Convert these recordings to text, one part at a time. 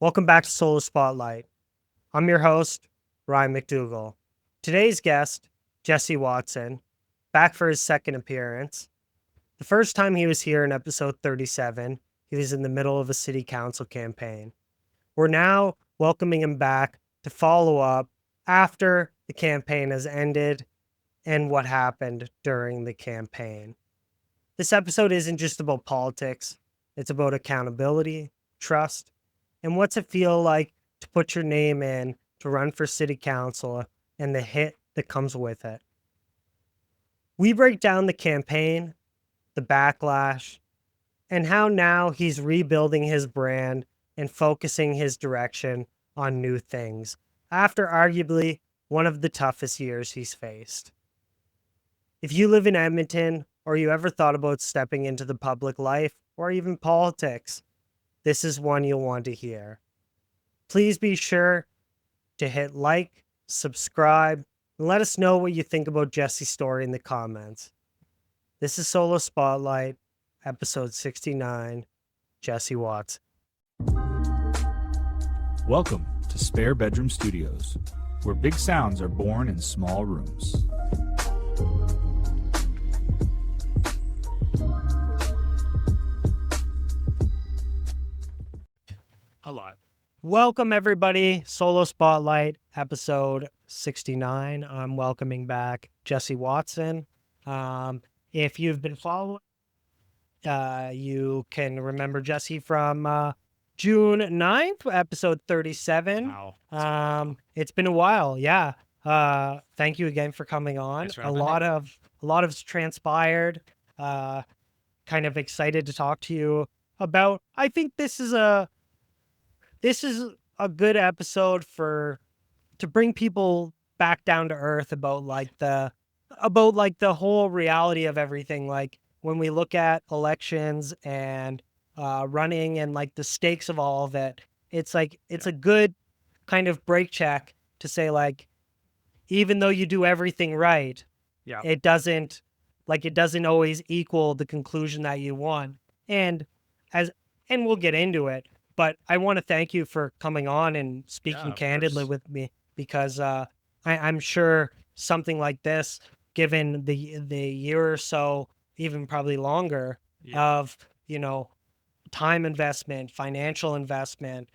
Welcome back to Solo Spotlight. I'm your host, Ryan McDougall. Today's guest, Jesse Watson, back for his second appearance. The first time he was here in episode 37, he was in the middle of a city council campaign. We're now welcoming him back to follow up after the campaign has ended and what happened during the campaign. This episode isn't just about politics, it's about accountability, trust, and what's it feel like to put your name in to run for city council and the hit that comes with it. We break down the campaign, the backlash, and how now he's rebuilding his brand and focusing his direction on new things after arguably one of the toughest years he's faced. If you live in Edmonton or you ever thought about stepping into the public life or even politics, this is one you'll want to hear. Please be sure to hit like, subscribe, and let us know what you think about Jesse's story in the comments. This is Solo Spotlight, episode 69, Jesse Watts. Welcome to Spare Bedroom Studios, where big sounds are born in small rooms. A lot. Welcome, everybody. Solo Spotlight, episode 69. I'm welcoming back Jesse Watson. If you've been following, you can remember Jesse from June 9th, episode 37. Wow. It's been a while. Yeah. Thank you again for coming on. A lot has transpired. Kind of excited to talk to you about. I think this is a good episode to bring people back down to earth about the whole reality of everything. Like when we look at elections and running and like the stakes of all of it, it's a good kind of break check to say, like, even though you do everything right, it doesn't always equal the conclusion that you want. And we'll get into it. But I want to thank you for coming on and speaking candidly with me, because I'm sure something like this, given the year or so, even probably longer, of time investment, financial investment,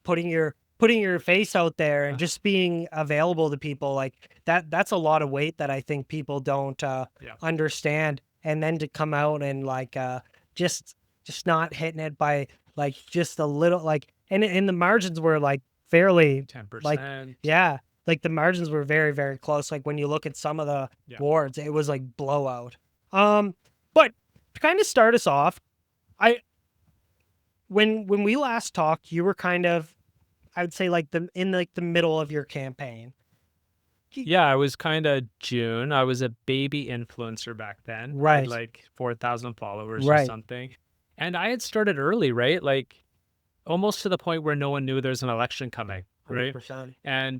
putting your face out there and just being available to people, like that's a lot of weight that I think people don't understand. And then to come out and just not hitting it by like just a little, like, and the margins were like fairly 10%. Like the margins were very, very close. Like when you look at some of the wards, it was like blowout. But to kind of start us off, when we last talked, you were kind of, I would say, in the middle of your campaign. Yeah, I was kind of June. I was a baby influencer back then. I had like 4,000 followers or something. And I had started early, right? Like almost to the point where no one knew there's an election coming, right? 100%. And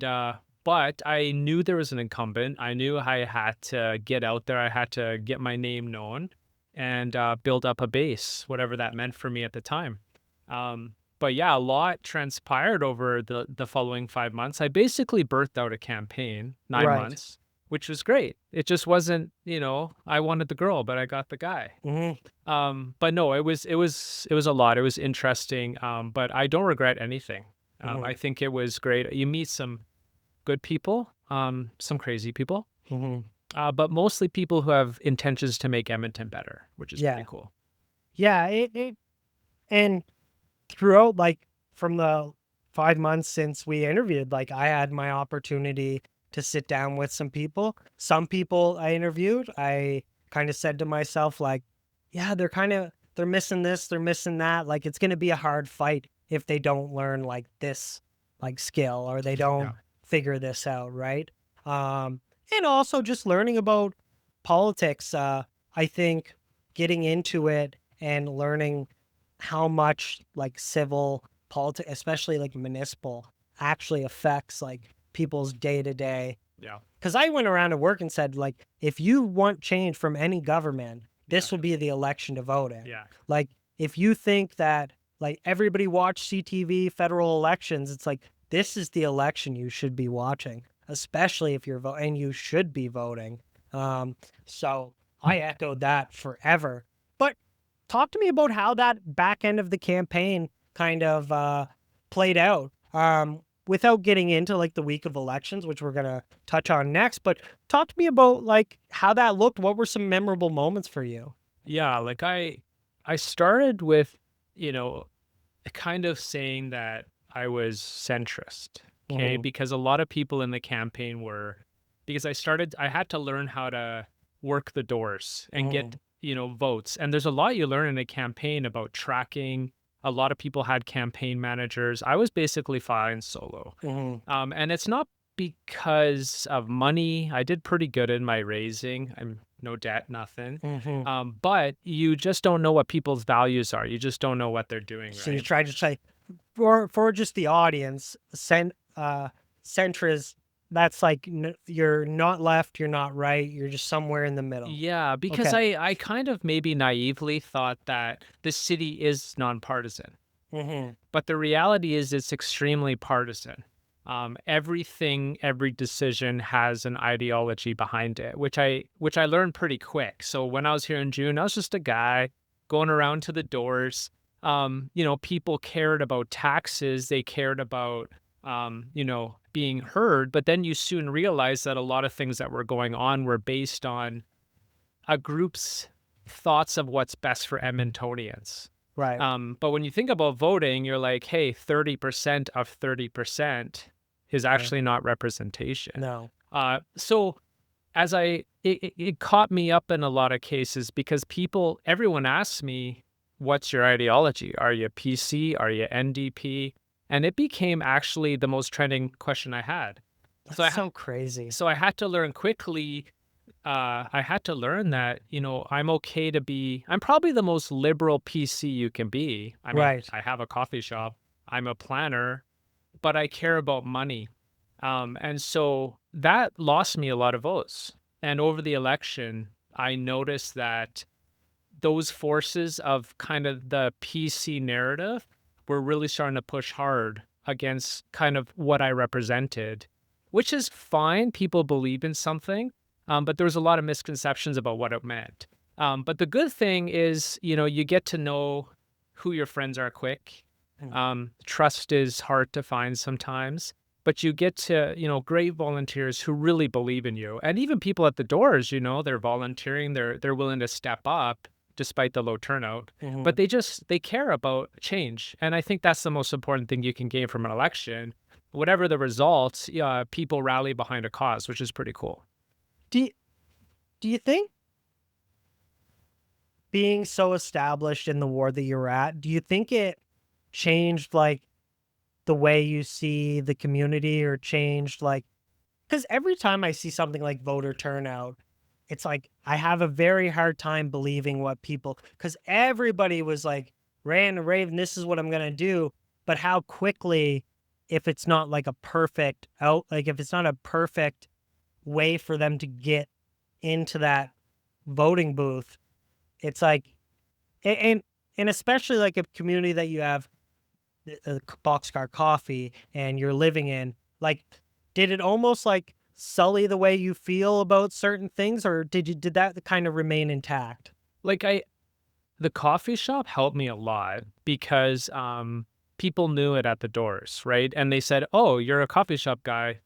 but I knew there was an incumbent. I knew I had to get out there. I had to get my name known and build up a base, whatever that meant for me at the time. But yeah, a lot transpired over the following 5 months. I basically birthed out a campaign, 9 months, which was great. It just wasn't, I wanted the girl, but I got the guy. Mm-hmm. But no, it was a lot. It was interesting. But I don't regret anything. I think it was great. You meet some good people, some crazy people, but mostly people who have intentions to make Edmonton better, which is pretty cool. Yeah, and throughout, like, from the 5 months since we interviewed, like, I had my opportunity to sit down with some people. Some people I interviewed, I kind of said to myself, like, yeah, they're missing this, they're missing that. Like, it's going to be a hard fight if they don't learn like this, like, skill, or they don't figure this out, right? And also just learning about politics. I think getting into it and learning how much like civil politics, especially like municipal, actually affects like people's day to day. Yeah. Because I went around to work and said, like, if you want change from any government, this will be the election to vote in. Yeah. Like, if you think that like everybody watch CTV federal elections. It's like, this is the election you should be watching, especially if you're voting, and you should be voting. So I echoed that forever. But talk to me about how that back end of the campaign kind of played out. Without getting into like the week of elections, which we're gonna touch on next, but talk to me about like how that looked. What were some memorable moments for you? Yeah, like I started with, you know, kind of saying that I was centrist, okay? Mhm. Because a lot of people in the campaign were, because I had to learn how to work the doors and get, Mhm. votes. And there's a lot you learn in a campaign about tracking. A lot of people had campaign managers. I was basically flying solo. Mhm. And it's not because of money. I did pretty good in my raising. I'm no debt, nothing. Mhm. But you just don't know what people's values are. You just don't know what they're doing, So you right? try to say, for just the audience, centrist. That's like you're not left, you're not right, you're just somewhere in the middle. Yeah, because Okay. I kind of maybe naively thought that the city is nonpartisan. Mhm. But the reality is it's extremely partisan. Every decision has an ideology behind it, which I learned pretty quick. So when I was here in June, I was just a guy going around to the doors. People cared about taxes, they cared about being heard, but then you soon realize that a lot of things that were going on were based on a group's thoughts of what's best for Edmontonians. Right. But when you think about voting, you're like, hey, 30% of 30% is Right. actually not representation. No. So it caught me up in a lot of cases because everyone asks me, what's your ideology? Are you PC? Are you NDP? And it became actually the most trending question I had. So That's so crazy. I had to learn quickly. I had to learn that, I'm probably the most liberal PC you can be. I mean, Right. I have a coffee shop, I'm a planner, but I care about money. And so that lost me a lot of votes. And over the election, I noticed that those forces of kind of the PC narrative were really starting to push hard against kind of what I represented, which is fine. People believe in something, but there was a lot of misconceptions about what it meant. But the good thing is, you get to know who your friends are quick. Mm. Trust is hard to find sometimes, but you get to, great volunteers who really believe in you. And even people at the doors, they're volunteering, they're willing to step up despite the low turnout, but Mhm. they care about change. And I think that's the most important thing you can gain from an election. Whatever the results, people rally behind a cause, which is pretty cool. Do you, do you think being so established in the ward that you're at, do you think it changed like the way you see the community, or changed like, because every time I see something like voter turnout, it's like I have a very hard time believing what people, because everybody was like ran and raved, and this is what I'm gonna do. But how quickly, if it's not like a perfect out, like if it's not a perfect way for them to get into that voting booth, it's like, and and especially like a community that you have a boxcar coffee and you're living in, like, did it almost like sully the way you feel about certain things, or did that kind of remain intact? Like the coffee shop helped me a lot because people knew it at the doors, right? And they said, "Oh, you're a coffee shop guy.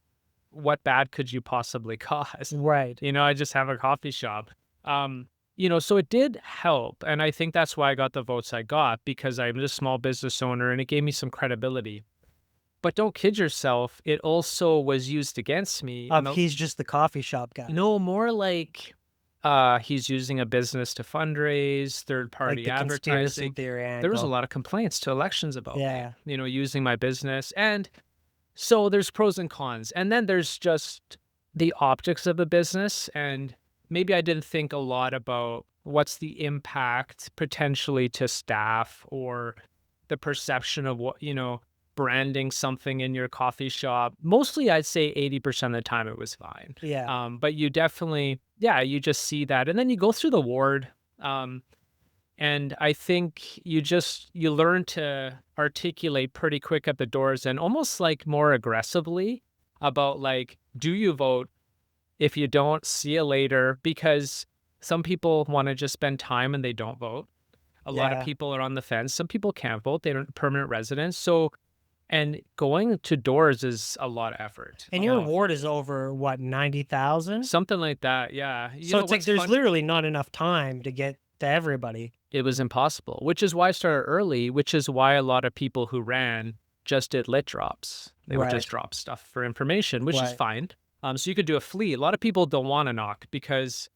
What bad could you possibly cause?" Right. I just have a coffee shop. So it did help. And I think that's why I got the votes I got, because I'm a small business owner and it gave me some credibility. But don't kid yourself, it also was used against me. Of he's just the coffee shop guy, No, more like he's using a business to fundraise, third like party the conspiracy advertising. theory There was a angle. lot of complaints to elections about me, Yeah. using my business. And so there's pros and cons. And then there's just the optics of the business. And maybe I didn't think a lot about what's the impact potentially to staff, or the perception of what, branding something in your coffee shop. Mostly, I'd say 80% of the time it was fine. Yeah. But you definitely, yeah, you just see that. And then you go through the ward. And I think you learn to articulate pretty quick at the doors and almost like more aggressively about like, do you vote? If you don't, see you later, because some people want to just spend time and they don't vote. A lot of Yeah. people are on the fence. Some people can't vote. They don't permanent residents. So, and going to doors is a lot of effort. And your ward is over what, 90,000? Something like that. Yeah. So it's like there's literally not enough time to get to everybody. It was impossible, which is why I started early, which is why a lot of people who ran just did lit drops. They would just drop stuff for information, which is fine. So you could do a fleet. A lot of people don't want to knock because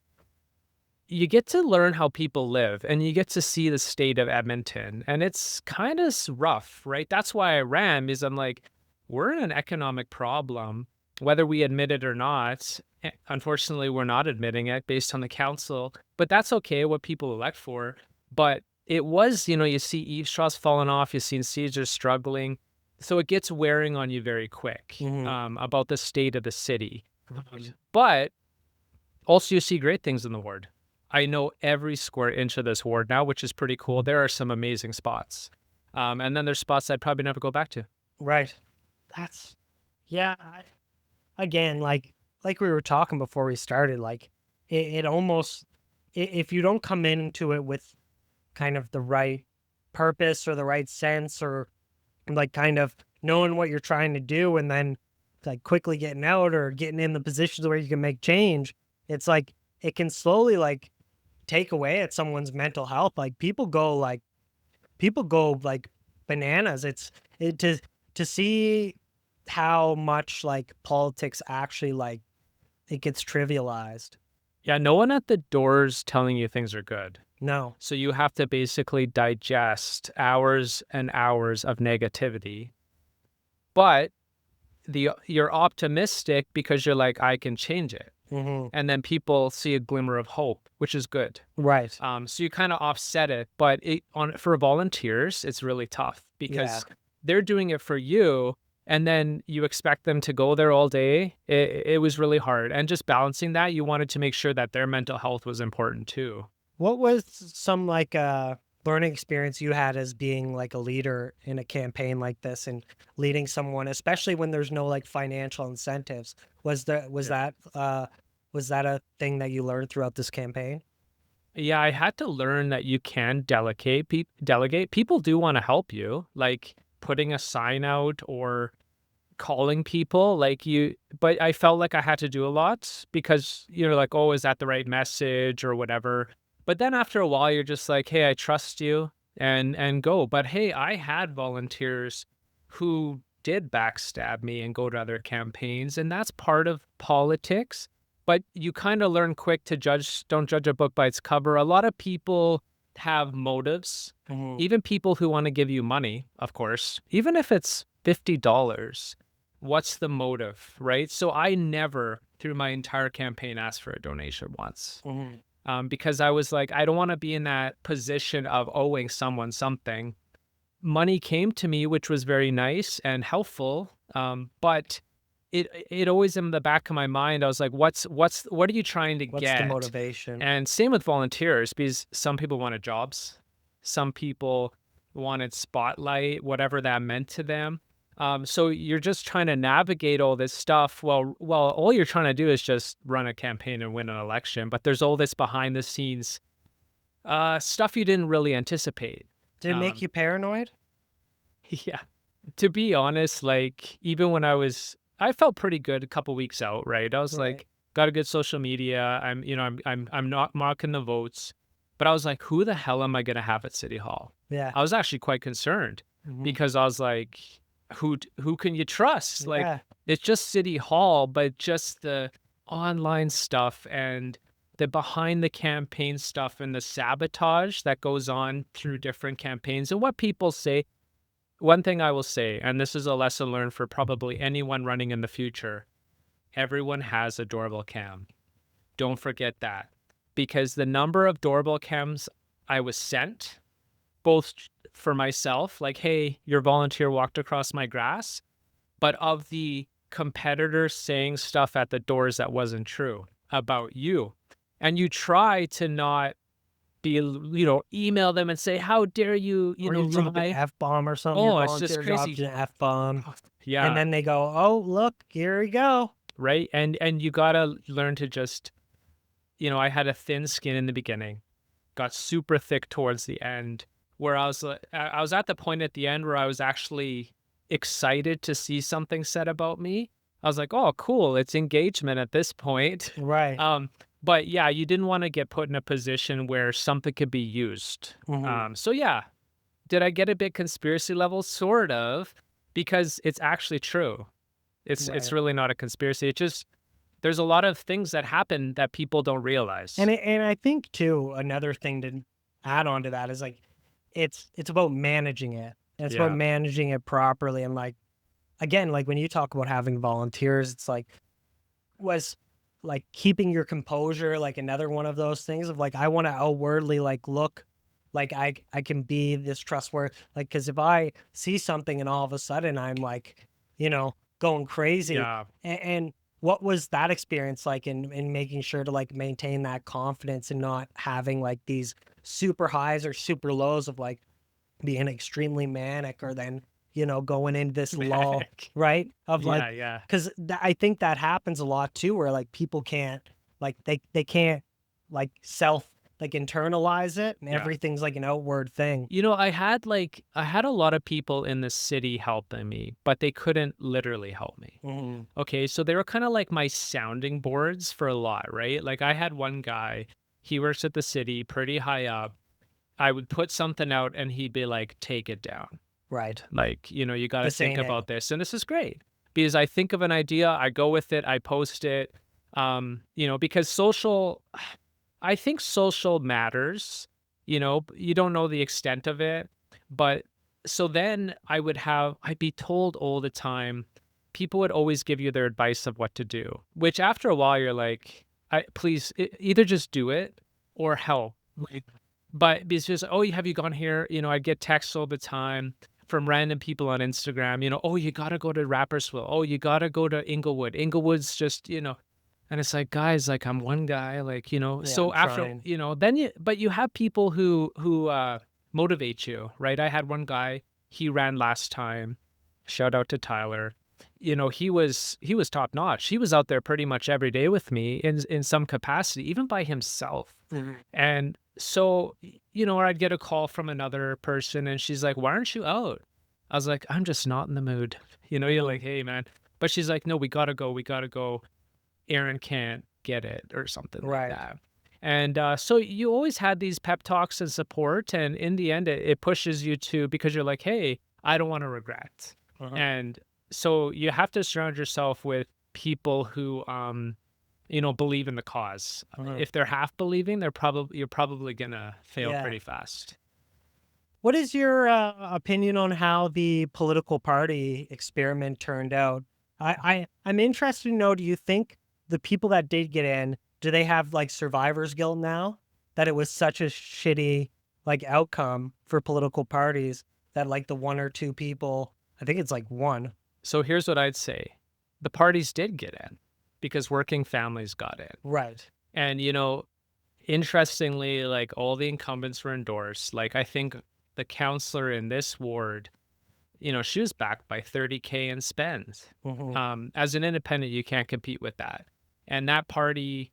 you get to learn how people live and you get to see the state of Edmonton. And it's kind of rough, right? That's why I ran, is I'm like, we're in an economic problem, whether we admit it or not. Unfortunately, we're not admitting it based on the council, but that's okay, what people elect for. But it was, you see eavesdrops falling off, you've seen Caesars struggling. So it gets wearing on you very quick about the state of the city. But also you see great things in the ward. I know every square inch of this ward now, which is pretty cool. There are some amazing spots. And then there's spots I'd probably never go back to. Right. That's, yeah. Again, like we were talking before we started, like it almost, if you don't come into it with kind of the right purpose or the right sense, or like kind of knowing what you're trying to do and then like quickly getting out or getting in the positions where you can make change, it's like it can slowly like take away at someone's mental health. Like people go like bananas. To see how much like politics actually like it gets trivialized. Yeah, no one at the doors telling you things are good. No. So you have to basically digest hours and hours of negativity. But you're optimistic because you're like, I can change it. And then people see a glimmer of hope, which is good. Right. So you kind of offset it. But for volunteers, it's really tough because they're doing it for you. And then you expect them to go there all day. It was really hard. And just balancing that, you wanted to make sure that their mental health was important too. What was some like learning experience you had as being like a leader in a campaign like this and leading someone, especially when there's no like financial incentives? Was that a thing that you learned throughout this campaign? Yeah, I had to learn that you can delegate. People do want to help you, like putting a sign out or calling people but I felt like I had to do a lot because you're like, oh, is that the right message or whatever? But then after a while, you're just like, hey, I trust you and go. But hey, I had volunteers who did backstab me and go to other campaigns, and that's part of politics. But you kind of learn quick to don't judge a book by its cover. A lot of people have motives, even people who want to give you money, of course, even if it's $50, what's the motive, right? So I never, through my entire campaign, asked for a donation once. Because I was like, I don't want to be in that position of owing someone something. Money came to me, which was very nice and helpful. But it always in the back of my mind, I was like, what are you trying to get? What's the motivation? And same with volunteers, because some people wanted jobs. Some people wanted spotlight, whatever that meant to them. So you're just trying to navigate all this stuff. Well, all you're trying to do is just run a campaign and win an election. But there's all this behind the scenes stuff you didn't really anticipate. Did it make you paranoid? Yeah. To be honest, like even when I felt pretty good a couple weeks out, right? I was like, got a good social media. I'm not marking the votes, but I was like, who the hell am I going to have at City Hall? Yeah. I was actually quite concerned because I was like, who can you trust? Like it's just City Hall, but just the online stuff and the behind the campaign stuff and the sabotage that goes on through different campaigns and what people say. One thing I will say, and this is a lesson learned for probably anyone running in the future, everyone has a doorbell cam. Don't forget that, because the number of doorbell cams I was sent, both for myself, like, hey, your volunteer walked across my grass, but of the competitors saying stuff at the doors that wasn't true about you. And you try to not email them and say, how dare you, Or you drop an lie. F-bomb or something. Your Oh, it's just volunteer drops crazy. an F-bomb. And Yeah, then they go, oh, look, here we go. right. And you gotta learn to just, I had a thin skin in the beginning, got super thick towards the end, where I was at the point at the end where I was actually excited to see something said about me. I was like, oh, cool, it's engagement at this point. Right. But yeah, you didn't want to get put in a position where something could be used. Mhm. So yeah, did I get a bit conspiracy level? Sort of, because it's actually true. It's Right. really not a conspiracy. It just there's a lot of things that happen that people don't realize. And I think too, another thing to add on to that is like, it's about managing it. And it's about Yeah. managing it properly. And like, again, like when you talk about having volunteers, it's like, was like keeping your composure, like another one of those things of like, I want to outwardly like look like I can be this trustworthy. Like, cause if I see something and all of a sudden I'm like, going crazy, Yeah. and what was that experience like in making sure to like maintain that confidence and not having like these super highs or super lows of like being extremely manic or then, going into this lull, Manic. right? Of like, Yeah, yeah. because I think that happens a lot too, where like people can't, like they can't like like internalize it and Yeah. everything's like an outward thing. I had a lot of people in the city helping me, but they couldn't literally help me. Mhm. Okay, so they were kind of like my sounding boards for a lot, right? Like I had one guy, he works at the city, pretty high up. I would put something out and he'd be like, take it down. Right. Like, you got to This think ain't it. about this. And this is great because I think of an idea, I go with it, I post it. Because I think social matters, you don't know the extent of it. But so then I'd be told all the time, people would always give you their advice of what to do, which after a while you're like, please either just do it or help. But it's just, oh, have you gone here? I get texts all the time from random people on Instagram, oh, you got to go to Rapperswil. Oh, you got to go to Inglewood. Inglewood's just, and it's like, guys, like I'm one guy, like, so I'm after, trying. then but you have people who motivate you, right? I had one guy, he ran last time. Shout out to Tyler. He was top notch. He was out there pretty much every day with me in some capacity, even by himself. Mhm. And so, or I'd get a call from another person and she's like, why aren't you out? I was like, I'm just not in the mood. You're like, hey, man. But she's like, no, we got to go. We got to go. Aaron can't get it or something Right. like that. And so you always had these pep talks and support. And in the end, it pushes you to, because you're like, hey, I don't want to regret. Uh-huh. And so you have to surround yourself with people who, believe in the cause. Uh-huh. If they're half believing, you're probably gonna fail Yeah. pretty fast. What is your opinion on how the political party experiment turned out? I'm interested to know, do you think the people that did get in, do they have like survivor's guilt now? That it was such a shitty like outcome for political parties that like the one or two people, I think it's like one. So here's what I'd say: the parties did get in because working families got in, Right. and interestingly, like all the incumbents were endorsed. Like I think the counselor in this ward, she was backed by 30K in spend. Mhm. As an independent, you can't compete with that. And that party,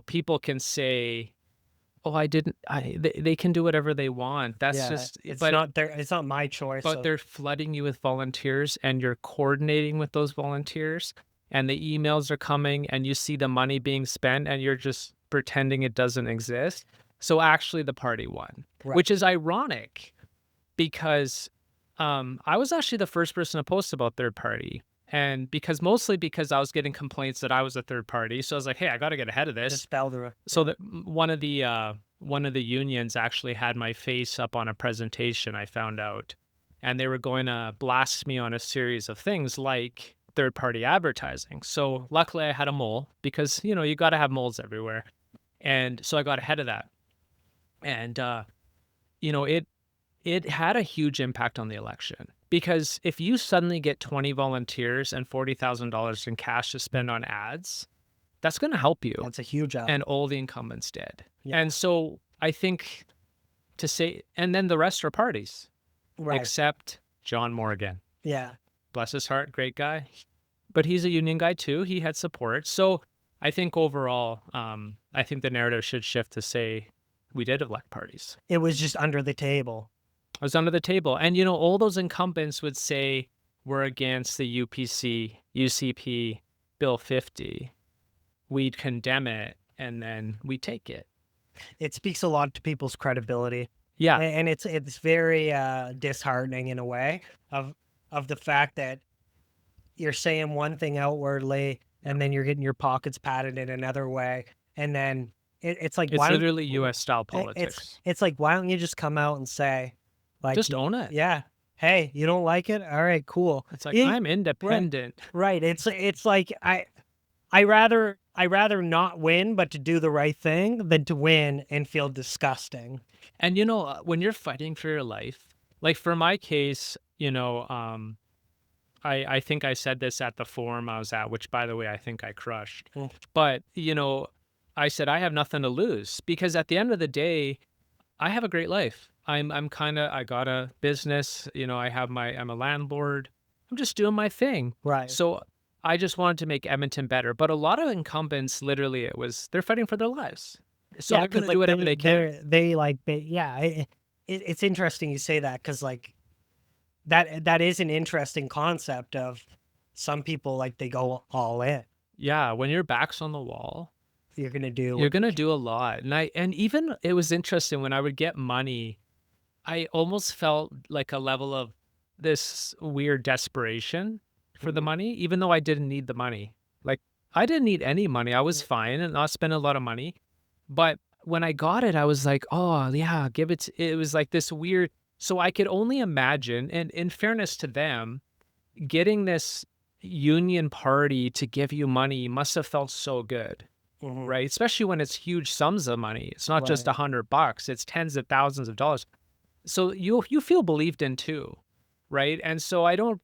people can say, oh, they can do whatever they want. That's Yeah, just, it's but not my choice. but So they're flooding you with volunteers and you're coordinating with those volunteers and the emails are coming and you see the money being spent and you're just pretending it doesn't exist. So actually the party won, Right. which is ironic because I was actually the first person to post about third party. And mostly because I was getting complaints that I was a third party. So I was like, hey, I got to get ahead of this. dispel the So that one of the unions actually had my face up on a presentation, I found out, and they were going to blast me on a series of things like third party advertising. So luckily I had a mole because you got to have moles everywhere, and so I got ahead of that, and it had a huge impact on the election because if you suddenly get 20 volunteers and $40,000 in cash to spend on ads, that's going to help you. That's a huge out. And all the incumbents did. Yeah. And so I think to say, and then the rest are parties, Right. except John Morgan. Yeah. Bless his heart, great guy. But he's a union guy too. He had support. So I think overall, I think the narrative should shift to say we did elect parties. It was just under the table. It was under the table. And, all those incumbents would say we're against the UCP Bill 50. We'd condemn it, and then we take it. It speaks a lot to people's credibility. Yeah. And it's very disheartening in a way of the fact that you're saying one thing outwardly and then you're getting your pockets patted in another way. And then it's like, It's why don't literally U.S. style politics. it's like, why don't you just come out and say, like, Just own it. yeah, hey, you don't like it? All right, cool. It's like, Yeah, I'm independent. right. It's like I rather not win, but to do the right thing than to win and feel disgusting. And, when you're fighting for your life, like for my case, I think I said this at the forum I was at, which, by the way, I think I crushed. Mm. But, I said I have nothing to lose because at the end of the day, I have a great life. I got a business, I'm a landlord. I'm just doing my thing. Right. So I just wanted to make Edmonton better. But a lot of incumbents, literally, they're fighting for their lives. So they're going to do whatever they can. It's interesting you say that because like that is an interesting concept of some people, like they go all in. Yeah, when your back's on the wall, You're gonna you're gonna do a lot. And even it was interesting when I would get money, I almost felt like a level of this weird desperation for the money, even though I didn't need the money. Like I didn't need any money. I was fine and not spending a lot of money. But when I got it, I was like, oh yeah, give it. It was like this weird. So I could only imagine, and in fairness to them, getting this union party to give you money must have felt so good, right? Especially when it's huge sums of money. It's not just Right. $100; it's tens of thousands of dollars. So you feel believed in too, right? And so I don't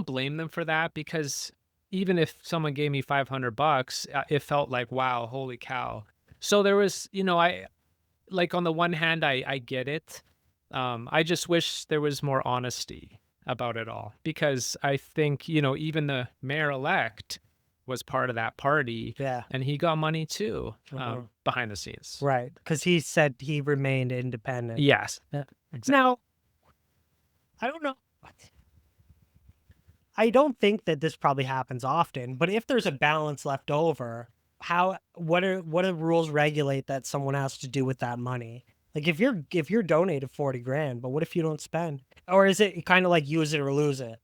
blame them for that because even if someone gave me $500, it felt like, wow, holy cow. So there was, I like on the one hand, I get it. I just wish there was more honesty about it all because I think, even the mayor-elect was part of that party Yeah. and he got money too behind the scenes. Right. Because he said he remained independent. Yes. Yeah. Exactly. Now, I don't know. I don't think that this probably happens often, but if there's a balance left over, what do rules regulate that someone has to do with that money? Like if you're donated 40 grand, but what if you don't spend? Or is it kind of like use it or lose it?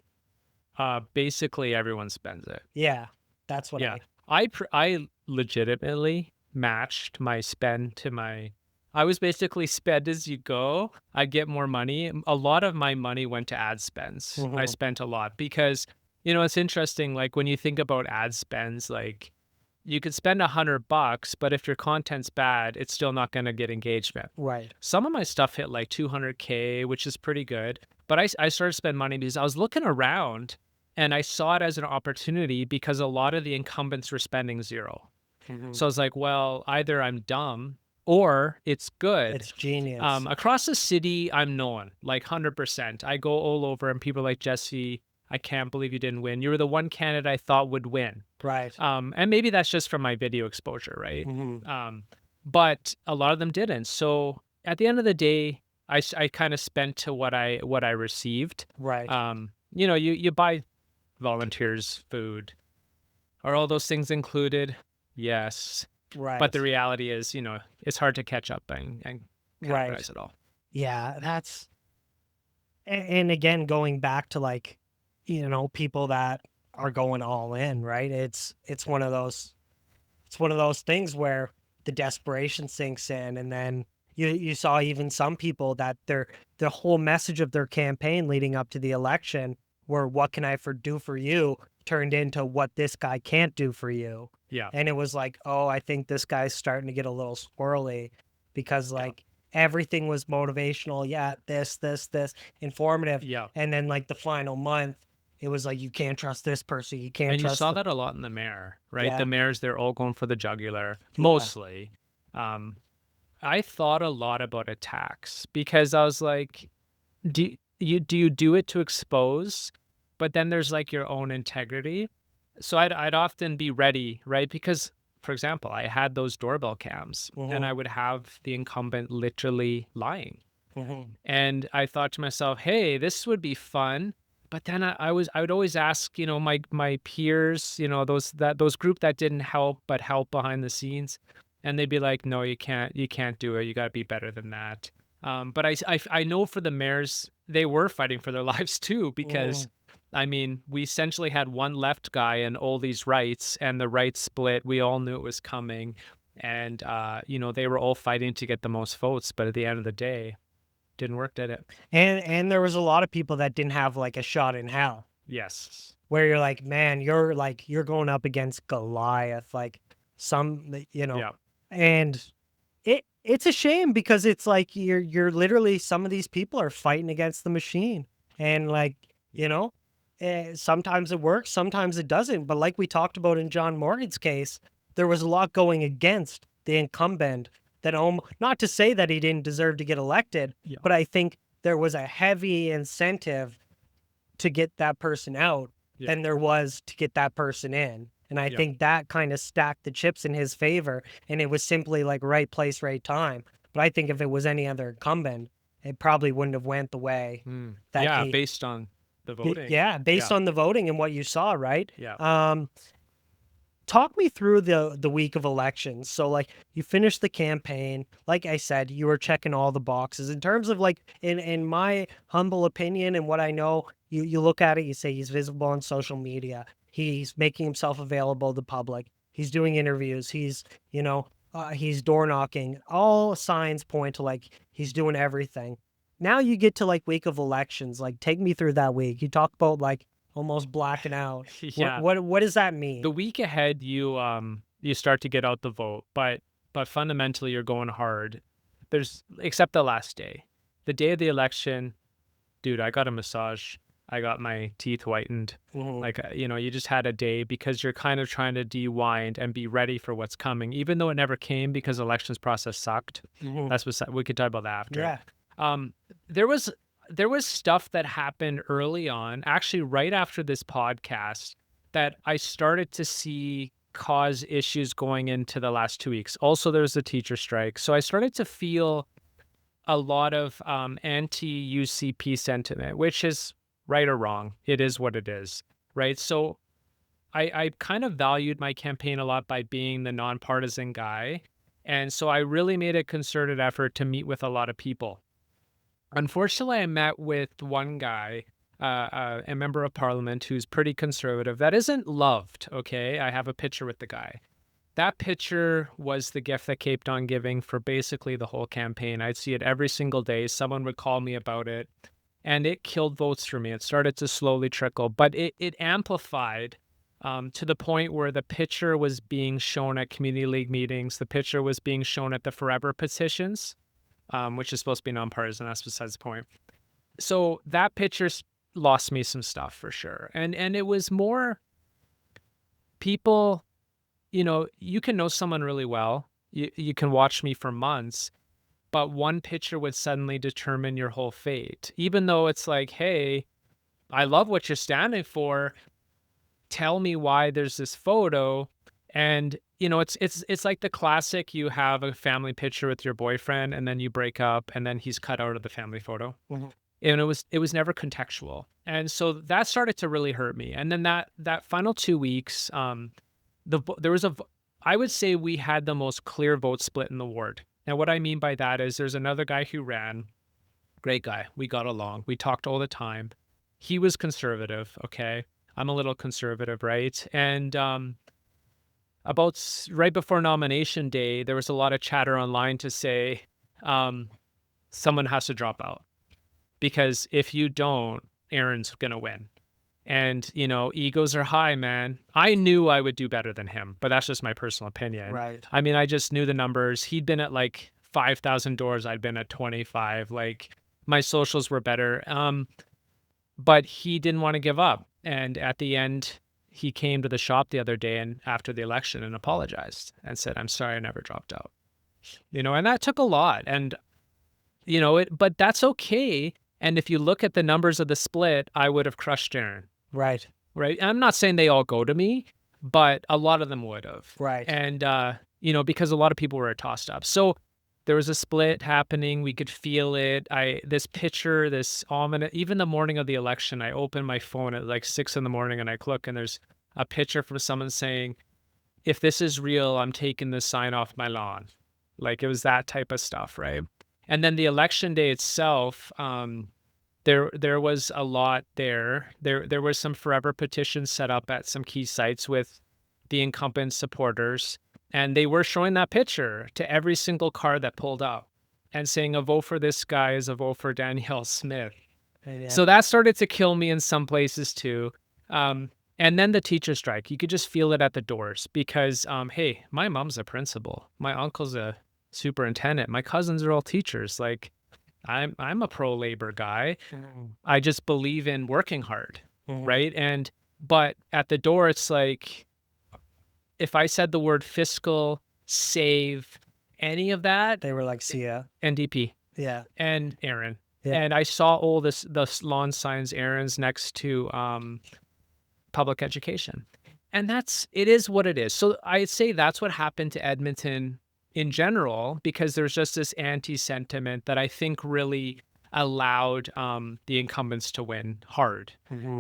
Basically everyone spends it. Yeah. That's what Yeah. I legitimately matched my spend to my, I was basically spend as you go. I get more money. A lot of my money went to ad spends. I spent a lot because, it's interesting. Like when you think about ad spends, like you could spend $100, but if your content's bad, it's still not going to get engagement. Right. Some of my stuff hit like 200K, which is pretty good. But I started to spend money because I was looking around and I saw it as an opportunity because a lot of the incumbents were spending zero. So I was like, well, either I'm dumb or it's good. It's genius. Across the city, I'm known like 100%. I go all over and people are like, Jesse, I can't believe you didn't win. You were the one candidate I thought would win. Right. And maybe that's just from my video exposure, right? But a lot of them didn't. So at the end of the day, I kind of spent to what I received. Right. You buy volunteers food. Are all those things included? Yes. Right. But the reality is, it's hard to catch up and Right. categorize it all. Yeah, and again, going back to like, people that are going all in, right? It's one of those things where the desperation sinks in, and then you saw even some people that the whole message of their campaign leading up to the election were, what can I do for you, turned into what this guy can't do for you. Yeah. And it was like, oh, I think this guy's starting to get a little squirrely because like everything was motivational. Yeah, this, informative. Yeah. And then like the final month, it was like, you can't trust this person. You can't And you trust saw that a lot in the mayor, right? Yeah. The mayors, they're all going for the jugular, mostly. I thought a lot about attacks because I was like, do you do it to expose? But then there's like your own integrity. So I'd often be ready, right? Because, for example, I had those doorbell cams and I Mhm, would have the incumbent literally lying. mhm. And I thought to myself, hey, this would be fun. But then I would always ask, my peers, those group that didn't help but help behind the scenes, and they'd be like, no, you can't do it. You got to be better than that. But I know for the mayors, they were fighting for their lives too, because Mhm. I mean, we essentially had one left guy and all these rights, and the rights split. We all knew it was coming, and they were all fighting to get the most votes. But at the end of the day, didn't work, did it? And there was a lot of people that didn't have like a shot in hell. Yes. Where you're like, man, you're going up against Goliath, like Yeah. and it's a shame because it's like you're literally some of these people are fighting against the machine, and like you know, sometimes it works, sometimes it doesn't. But like we talked about in John Morgan's case, there was a lot going against the incumbent that not to say that he didn't deserve to get elected, Yeah. but I think there was a heavy incentive to get that person out Yeah. than there was to get that person in. And I Yeah. think that kind of stacked the chips in his favor. And it was simply like right place, right time. But I think if it was any other incumbent, it probably wouldn't have went the way that Yeah, based on the voting. yeah, based Yeah. on the voting and what you saw, right? Yeah. Talk me through the week of elections. So like you finished the campaign, like I said, you were checking all the boxes in terms of like in my humble opinion and what I know, you look at it, you say he's visible on social media, he's making himself available to the public, he's doing interviews, he's door knocking. All signs point to like he's doing everything. Now you get to like week of elections, like take me through that week. You talk about like almost blacking out. What Yeah. what what does that The mean? week ahead, you start to get out the vote, but fundamentally you're going hard. There's except the last day. The day of the election, dude, I got a massage. I got my teeth whitened. Mhm, Like, you just had a day because you're kind of trying to de-wind and be ready for what's coming, even though it never came because elections process sucked. mhm. We could talk about that after. Yeah. Um, there was there was stuff that happened early on, actually right after this podcast, that I started to see cause issues going into the last 2 weeks. Also, there was a teacher strike, so I started to feel a lot of anti-UCP sentiment, which is right or wrong. It is what it is, right? So I kind of valued my campaign a lot by being the nonpartisan guy, and so I really made a concerted effort to meet with a lot of people. Unfortunately, I met with one guy, a member of parliament who's pretty conservative, that isn't loved. Okay. I have a picture with the guy. That picture was the gift that kept on giving for basically the whole campaign. I'd see it every single day. Someone would call me about it, and it killed votes for me. It started to slowly trickle, but it amplified to the point where the picture was being shown at community league meetings. The picture was being shown at the Forever petitions, which is supposed to be nonpartisan. That's besides the point. So that lost me some stuff for sure. And it was more people, you can know someone really well. You can watch me for months, but one picture would suddenly determine your whole fate. Even though it's like, hey, I love what you're standing for. Tell me why there's this photo. And it's like the classic, you have a family picture with your boyfriend and then you break up and then he's cut out of the family photo. Mhm. And it was never contextual. And so that started to really hurt me. And then that final 2 weeks, there was I would say we had the most clear vote split in the ward. And what I mean by that is there's another guy who ran, great guy. We got along. We talked all the time. He was conservative. Okay. I'm a little conservative, right? And right before nomination day, there was a lot of chatter online to say um, someone has to drop out because if you don't, Aaron's gonna win. And egos are high, man. I knew I would do better than him, but that's just my personal opinion. Right. I mean, I just knew the numbers. He'd been at like 5,000 doors. I'd been at 25. Like my socials were better. But he didn't want to give up. And at the end, he came to the shop the other day and after the election and apologized and said, I'm sorry I never dropped out. And that took a lot. And, but that's okay. And if you look at the numbers of the split, I would have crushed Aaron. Right. Right. And I'm not saying they all go to me, but a lot of them would have. Right. And, because a lot of people were tossed up. So there was a split happening. We could feel it. This picture, this ominous, even the morning of the election, I opened my phone at like 6 a.m. and I look and there's a picture from someone saying, if this is real, I'm taking this sign off my lawn. Like it was that type of stuff. Right. And then the election day itself, there was a lot there. There was some forever petitions set up at some key sites with the incumbent supporters, and they were showing that picture to every single car that pulled up and saying a vote for this guy is a vote for Danielle Smith. Yeah. So that started to kill me in some places too. And then the teacher strike, you could just feel it at the doors because, hey, my mom's a principal. My uncle's a superintendent. My cousins are all teachers. Like, I'm a pro-labor guy. I just believe in working hard, right? But at the door, it's like, if I said the word fiscal, save, any of that, They were like, see ya. NDP Yeah. and Aaron. Yeah. And I saw all the lawn signs, Aaron's next to public education. And it is what it is. So I'd say that's what happened to Edmonton in general, because there's just this anti-sentiment that I think really allowed the incumbents to win hard.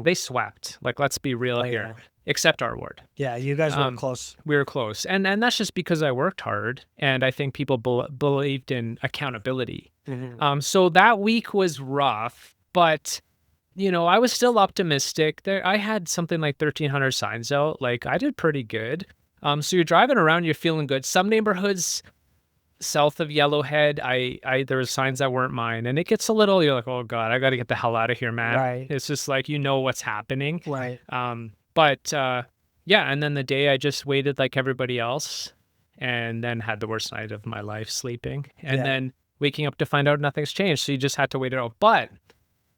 They swept. Like, let's be real here. Yeah. Except our ward. Yeah, you guys were close. We were close. And that's just because I worked hard, and I think people believed in accountability. So that week was rough, but I was still optimistic. I had something like 1,300 signs out. Like, I did pretty good. So you're driving around, you're feeling good. Some neighborhoods south of Yellowhead, there were signs that weren't mine, and it gets a little, you're like, oh God, I got to get the hell out of here, man. Right. It's just like, what's happening. Right. But yeah, and then the day I just waited like everybody else, and then had the worst night of my life sleeping, and then waking up to find out nothing's changed. So you just had to wait it out. But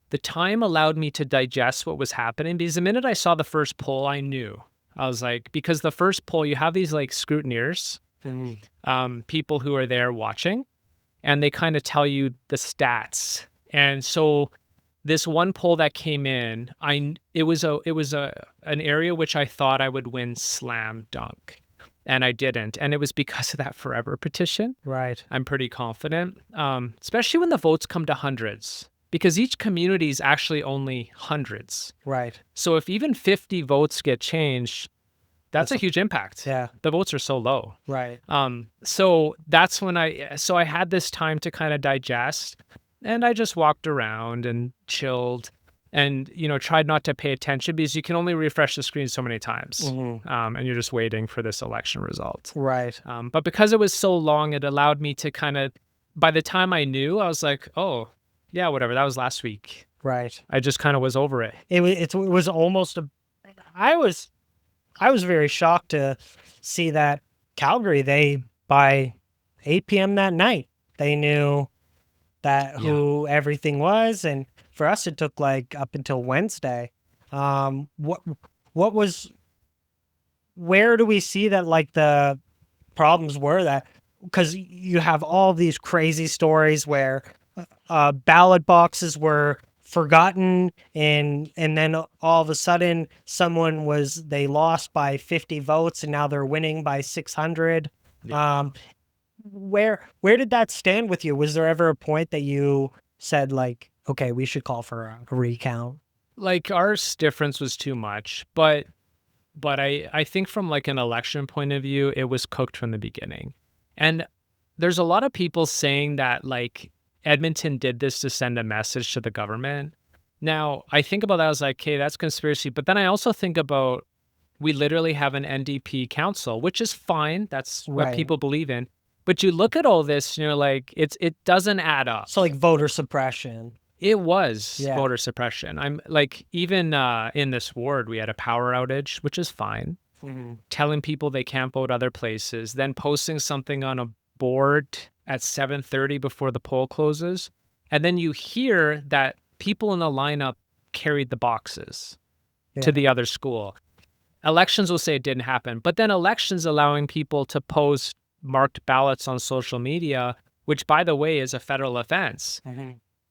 the time allowed me to digest what was happening, because the minute I saw the first poll, I knew. I was like, because the first poll, you have these like scrutineers, people who are there watching, and they kind of tell you the stats. And so this one poll that came in, it was an area which I thought I would win slam dunk, and I didn't. And it was because of that forever petition. Right. I'm pretty confident, especially when the votes come to hundreds, because each community is actually only hundreds. Right. So if even 50 votes get changed, that's a huge impact. Yeah. The votes are so low. Right. So that's when I had this time to kind of digest, and I just walked around and chilled and, tried not to pay attention, because you can only refresh the screen so many times. And you're just waiting for this election result. Right. But because it was so long, it allowed me to kind of, by the time I knew, I was like, oh, yeah, whatever. That was last week. Right. I just kind of was over it. It was almost I was very shocked to see that Calgary, by 8 p.m. that night, they knew who everything was. And for us, it took like up until Wednesday. What was, where do we see that like the problems were that, because you have all these crazy stories where ballot boxes were forgotten, and then all of a sudden they lost by 50 votes and now they're winning by 600. Where did that stand with you? Was there ever a point that you said like, okay, we should call for a recount? Like, our difference was too much, but I think from like an election point of view, it was cooked from the beginning. And there's a lot of people saying that like Edmonton did this to send a message to the government. Now, I think about that, I was like, okay, that's conspiracy. But then I also think about, we literally have an NDP council, which is fine. That's what people believe in. But you look at all this, and you're like, it doesn't add up. So like voter suppression. It was voter suppression. I'm like, even in this ward, we had a power outage, which is fine. Telling people they can't vote other places, then posting something on a board at 7:30 before the poll closes. And then you hear that people in the lineup carried the boxes to the other school. Elections will say it didn't happen, but then elections allowing people to post marked ballots on social media, which, by the way, is a federal offense.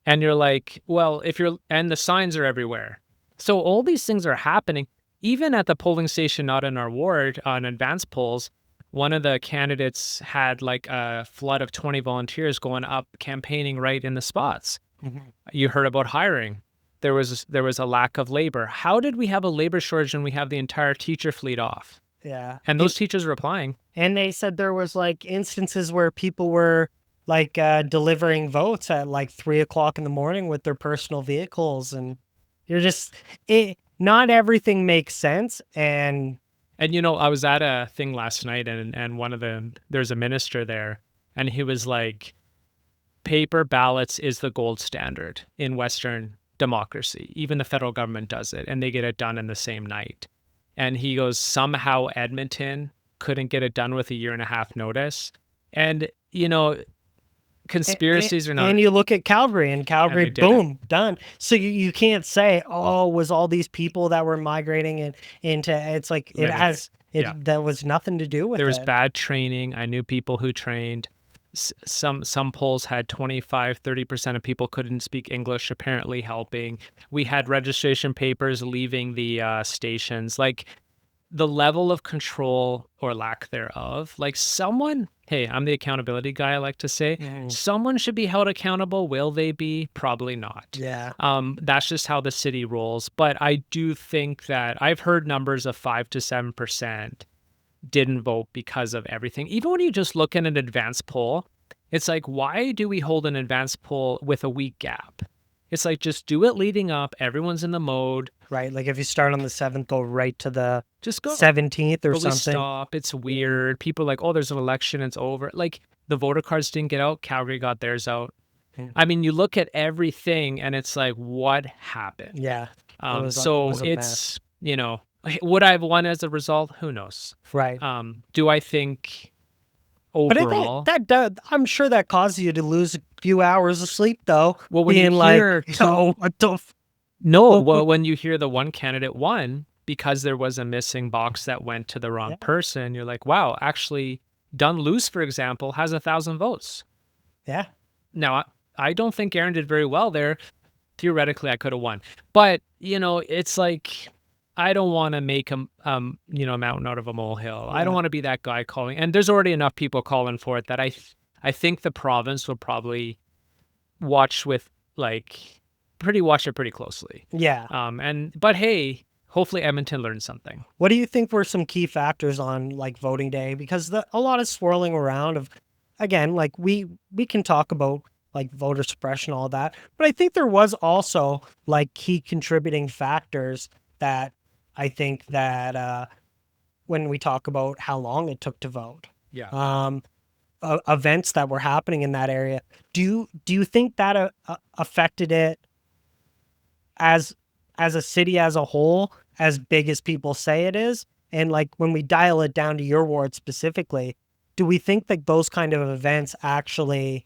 And you're like, well, and the signs are everywhere. So all these things are happening. Even at the polling station, not in our ward, on advanced polls, one of the candidates had like a flood of 20 volunteers going up campaigning right in the spots. You heard about hiring. There was a lack of labor. How did we have a labor shortage when we have the entire teacher fleet off? Yeah. And those teachers were applying. And they said there was like instances where people were like delivering votes at like 3:00 in the morning with their personal vehicles, and you're just not everything makes sense. And I was at a thing last night, and there's a minister there, and he was like, paper ballots is the gold standard in Western democracy. Even the federal government does it, and they get it done in the same night. And he goes, somehow Edmonton couldn't get it done with a 1.5 year notice. And, conspiracies are not. And you look at Calgary, and Calgary, boom, didn't. done. So you can't say, was all these people that were migrating into, it's like, that was nothing to do with it. There was bad training. I knew people who trained. Some polls had 25-30% of people couldn't speak English, apparently helping. We had registration papers leaving the stations. Like, the level of control or lack thereof, like hey, I'm the accountability guy, I like to say. Someone should be held accountable. Will they be? Probably not. Yeah. That's just how the city rolls. But I do think that I've heard numbers of 5 to 7% didn't vote because of everything. Even when you just look at an advanced poll, it's like, why do we hold an advanced poll with a week gap? It's like, just do it leading up. Everyone's in the mode. Right. Like if you start on the 7th, go right to the just go 17th or something. Stop. It's weird. People are like, oh, there's an election. It's over. Like, the voter cards didn't get out. Calgary got theirs out. I mean, you look at everything and it's like, what happened? Yeah. It's, would I have won as a result? Who knows? Right. Do I think overall? But I think that I'm sure that caused you to lose a few hours of sleep, though. Well, when being you like, hear, well, when you hear the one candidate won because there was a missing box that went to the wrong person, you're like, wow, actually, Dunluce, for example, has 1,000 votes. Yeah. Now, I don't think Aaron did very well there. Theoretically, I could have won. But, it's like, I don't want to make a mountain out of a molehill. Yeah. I don't want to be that guy calling. And there's already enough people calling for it that I think the province will probably watch it pretty closely. Yeah. But hey, hopefully Edmonton learned something. What do you think were some key factors on like voting day? Because a lot of swirling around of, again, like we can talk about like voter suppression, all that, but I think there was also like key contributing factors that I think that when we talk about how long it took to vote, events that were happening in that area, do you think that affected it as a city as a whole, as big as people say it is? And like when we dial it down to your ward specifically, do we think that those kind of events actually,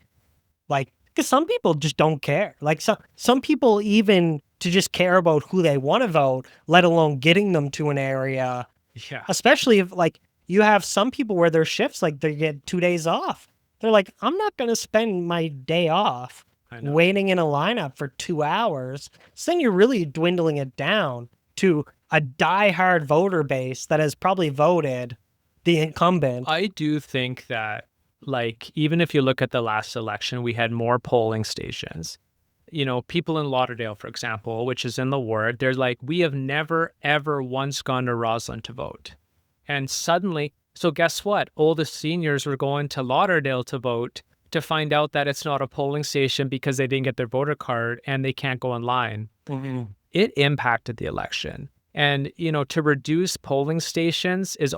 like, because some people just don't care. Like some people, even to just care about who they want to vote, let alone getting them to an area. Yeah. Especially if like you have some people where their shifts, like they get 2 days off. They're like, I'm not going to spend my day off waiting in a lineup for 2 hours. So then you're really dwindling it down to a diehard voter base that has probably voted the incumbent. I do think that, like, even if you look at the last election, we had more polling stations. People in Lauderdale, for example, which is in the ward, they're like, we have never, ever once gone to Roslyn to vote. And suddenly, so guess what? All the seniors were going to Lauderdale to vote to find out that it's not a polling station because they didn't get their voter card and they can't go online. Mm-hmm. It impacted the election. And, to reduce polling stations is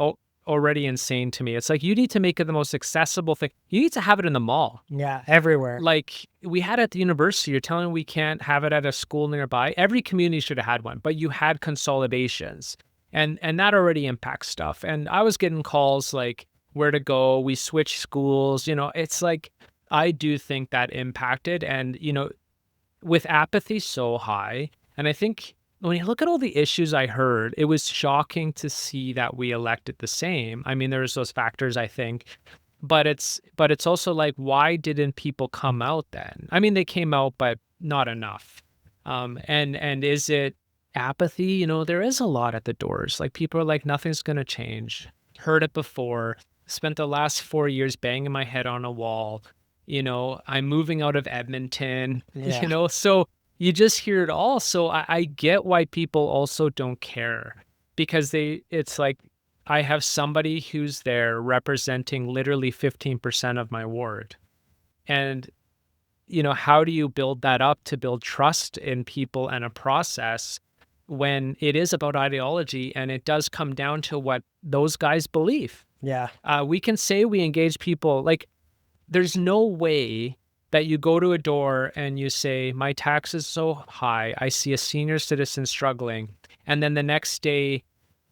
already insane to me. It's like, you need to make it the most accessible thing. You need to have it in the mall. Yeah, everywhere. Like we had at the university. You're telling me we can't have it at a school nearby? Every community should have had one, but you had consolidations. And that already impacts stuff. And I was getting calls like, where to go? We switched schools. It's like, I do think that impacted. And, with apathy so high, and I think when you look at all the issues I heard, it was shocking to see that we elected the same. I mean, there's those factors, I think. But it's also like, why didn't people come out then? I mean, they came out, but not enough. And is it apathy? You know, there is a lot at the doors. Like, people are like, nothing's gonna change. Heard it before. Spent the last 4 years banging my head on a wall. You know, I'm moving out of Edmonton. Yeah. You know, so you just hear it all. So I get why people also don't care, because it's like, I have somebody who's there representing literally 15% of my ward. And, you know, how do you build that up to build trust in people and a process when it is about ideology and it does come down to what those guys believe? Yeah. We can say we engage people. Like, there's no way that you go to a door and you say, my tax is so high, I see a senior citizen struggling, and then the next day,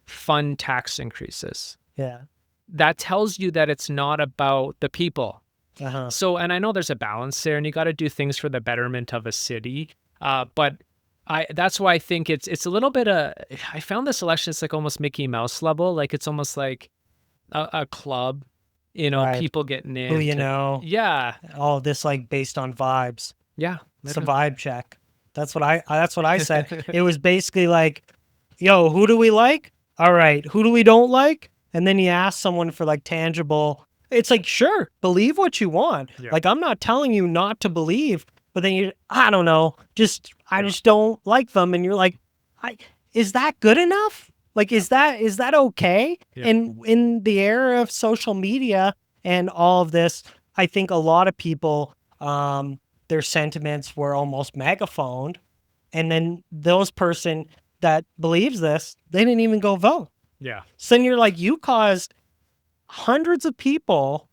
fund tax increases. Yeah. That tells you that it's not about the people. Uh-huh. So, and I know there's a balance there, and you got to do things for the betterment of a city. But that's why I think it's a little bit I found this election, it's like almost Mickey Mouse level. Like, it's almost like a club, you know, Right. people getting in. Who you know? Yeah. All this like based on vibes. Yeah. It's a vibe check. That's what I said. It was basically like, yo, who do we like? All right, who do we don't like? And then you ask someone for like tangible. It's like, sure, believe what you want. Yeah. Like, I'm not telling you not to believe, but then I don't know, I just don't like them. And you're like, is that good enough? Like, is that okay? Yeah. And in the era of social media and all of this, I think a lot of people, their sentiments were almost megaphoned. And then those person that believes this, they didn't even go vote. Yeah. So then you're like, you caused hundreds of people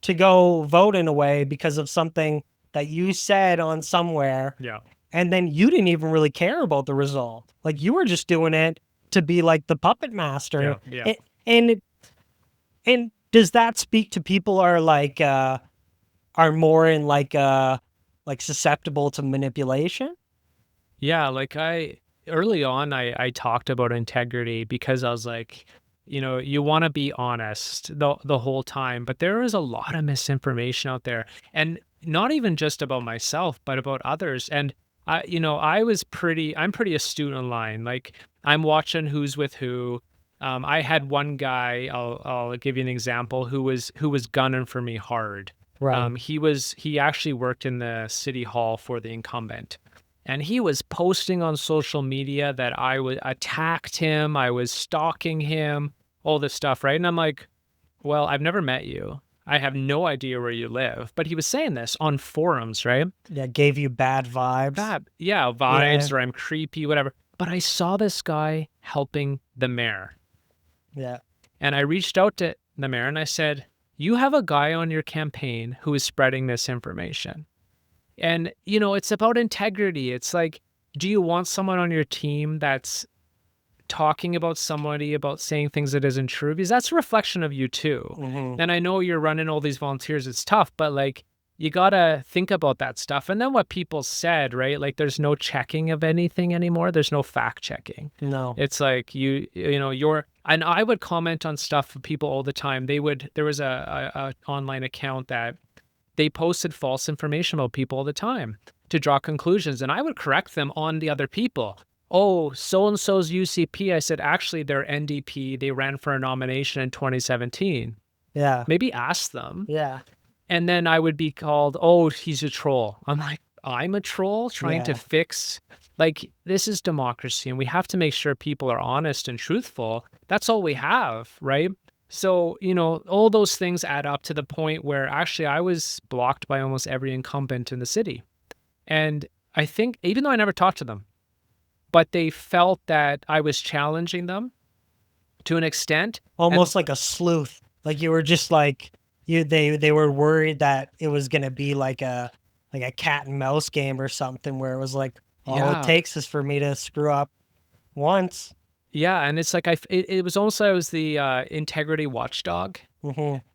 to go vote in a way because of something that you said on somewhere. Yeah. And then you didn't even really care about the result. Like, you were just doing it to be like the puppet master. Yeah. And does that speak to people are like, are more in like susceptible to manipulation? Yeah. Like, early on, I talked about integrity because I was like, you know, you want to be honest the whole time, but there is a lot of misinformation out there, and not even just about myself, but about others. And I'm pretty astute online. Like, I'm watching who's with who. I had one guy, I'll give you an example, who was gunning for me hard. Right. He actually worked in the city hall for the incumbent. And he was posting on social media that I attacked him, I was stalking him, all this stuff, right? And I'm like, well, I've never met you. I have no idea where you live. But he was saying this on forums, right? Yeah, gave you bad vibes. Vibes, or I'm creepy, whatever. But I saw this guy helping the mayor. Yeah. And I reached out to the mayor and I said, you have a guy on your campaign who is spreading this information. And, you know, it's about integrity. It's like, do you want someone on your team that's talking about somebody, about saying things that isn't true? Because that's a reflection of you too. Mm-hmm. And I know you're running all these volunteers. It's tough, but like, you got to think about that stuff. And then what people said, right? Like, there's no checking of anything anymore. There's no fact checking. No. It's like, and I would comment on stuff for people all the time. There was a online account that they posted false information about people all the time to draw conclusions. And I would correct them on the other people. Oh, so-and-so's UCP. I said, actually, they're NDP. They ran for a nomination in 2017. Yeah. Maybe ask them. Yeah. And then I would be called, oh, he's a troll. I'm like, I'm a troll trying to fix, like, this is democracy. And we have to make sure people are honest and truthful. That's all we have, right? So, you know, all those things add up to the point where actually I was blocked by almost every incumbent in the city. And I think, even though I never talked to them, but they felt that I was challenging them to an extent. Almost like a sleuth. Like, you were just like, they were worried that it was going to be like a cat and mouse game or something where it was like, all it takes is for me to screw up once. Yeah, and it's like it was almost like I was the integrity watchdog,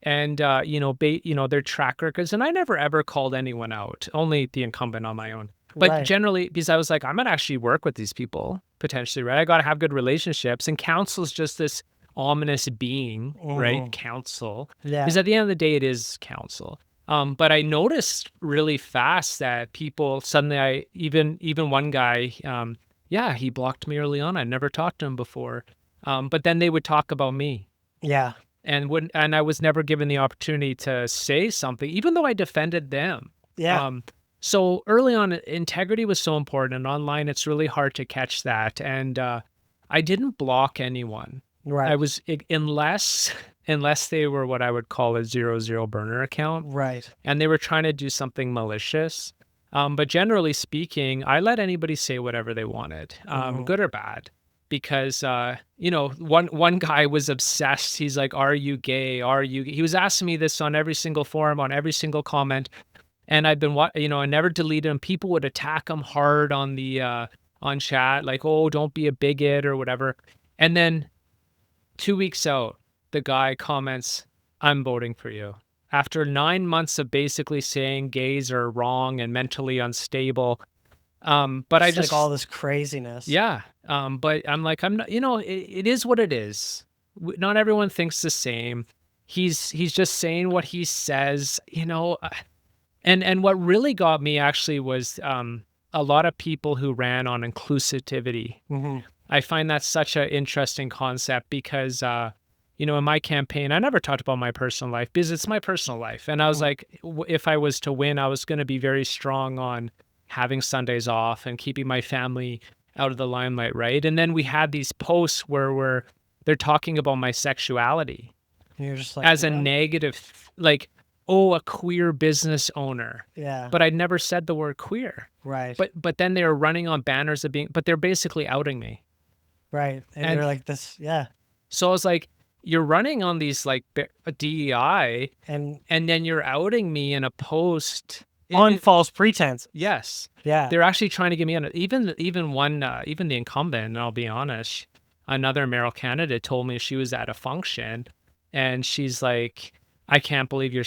and their track records, and I never ever called anyone out, only the incumbent on my own. But generally, because I was like, I'm gonna actually work with these people potentially, right? I got to have good relationships, and council's just this ominous being, right? Mhm. Counsel. Yeah. Because at the end of the day, it is counsel. But I noticed really fast that people suddenly, even one guy, yeah, he blocked me early on. I never talked to him before. But then they would talk about me, Yeah. and I was never given the opportunity to say something, even though I defended them. Yeah. So early on, integrity was so important, and online, it's really hard to catch that. And I didn't block anyone. Right. I was unless they were what I would call a 00 burner account, Right. and they were trying to do something malicious. But generally speaking, I let anybody say whatever they wanted, good or bad, because one guy was obsessed. He's like, "Are you gay? Are you?" He was asking me this on every single forum, on every single comment, and I've been I never deleted him. People would attack him hard on the on chat, like, "Oh, don't be a bigot" or whatever. And then 2 weeks out, the guy comments, "I'm voting for you." After 9 months of basically saying gays are wrong and mentally unstable. But I It's just, like all this craziness. yeah. But I'm like, I'm not, it is what it is. Not everyone thinks the same. He's just saying what he says, and what really got me actually was a lot of people who ran on inclusivity. Hmm. I find that such an interesting concept because, in my campaign, I never talked about my personal life because it's my personal life. And I was like, if I was to win, I was going to be very strong on having Sundays off and keeping my family out of the limelight, right? And then we had these posts where they're talking about my sexuality And you're just like, as a what? negative, like, oh, a queer business owner. Yeah. But I'd never said the word queer. Right. But then they were running on banners of being, but they're basically outing me. Right. And And you're like this. Yeah. so I was like, you're running on these like a DEI, And and then you're outing me in a post. on false pretense. Yes, Yeah. they're actually trying to get me on it. Even even the incumbent, and I'll be honest, another mayoral candidate told me she was at a function, and she's like, "I can't believe you're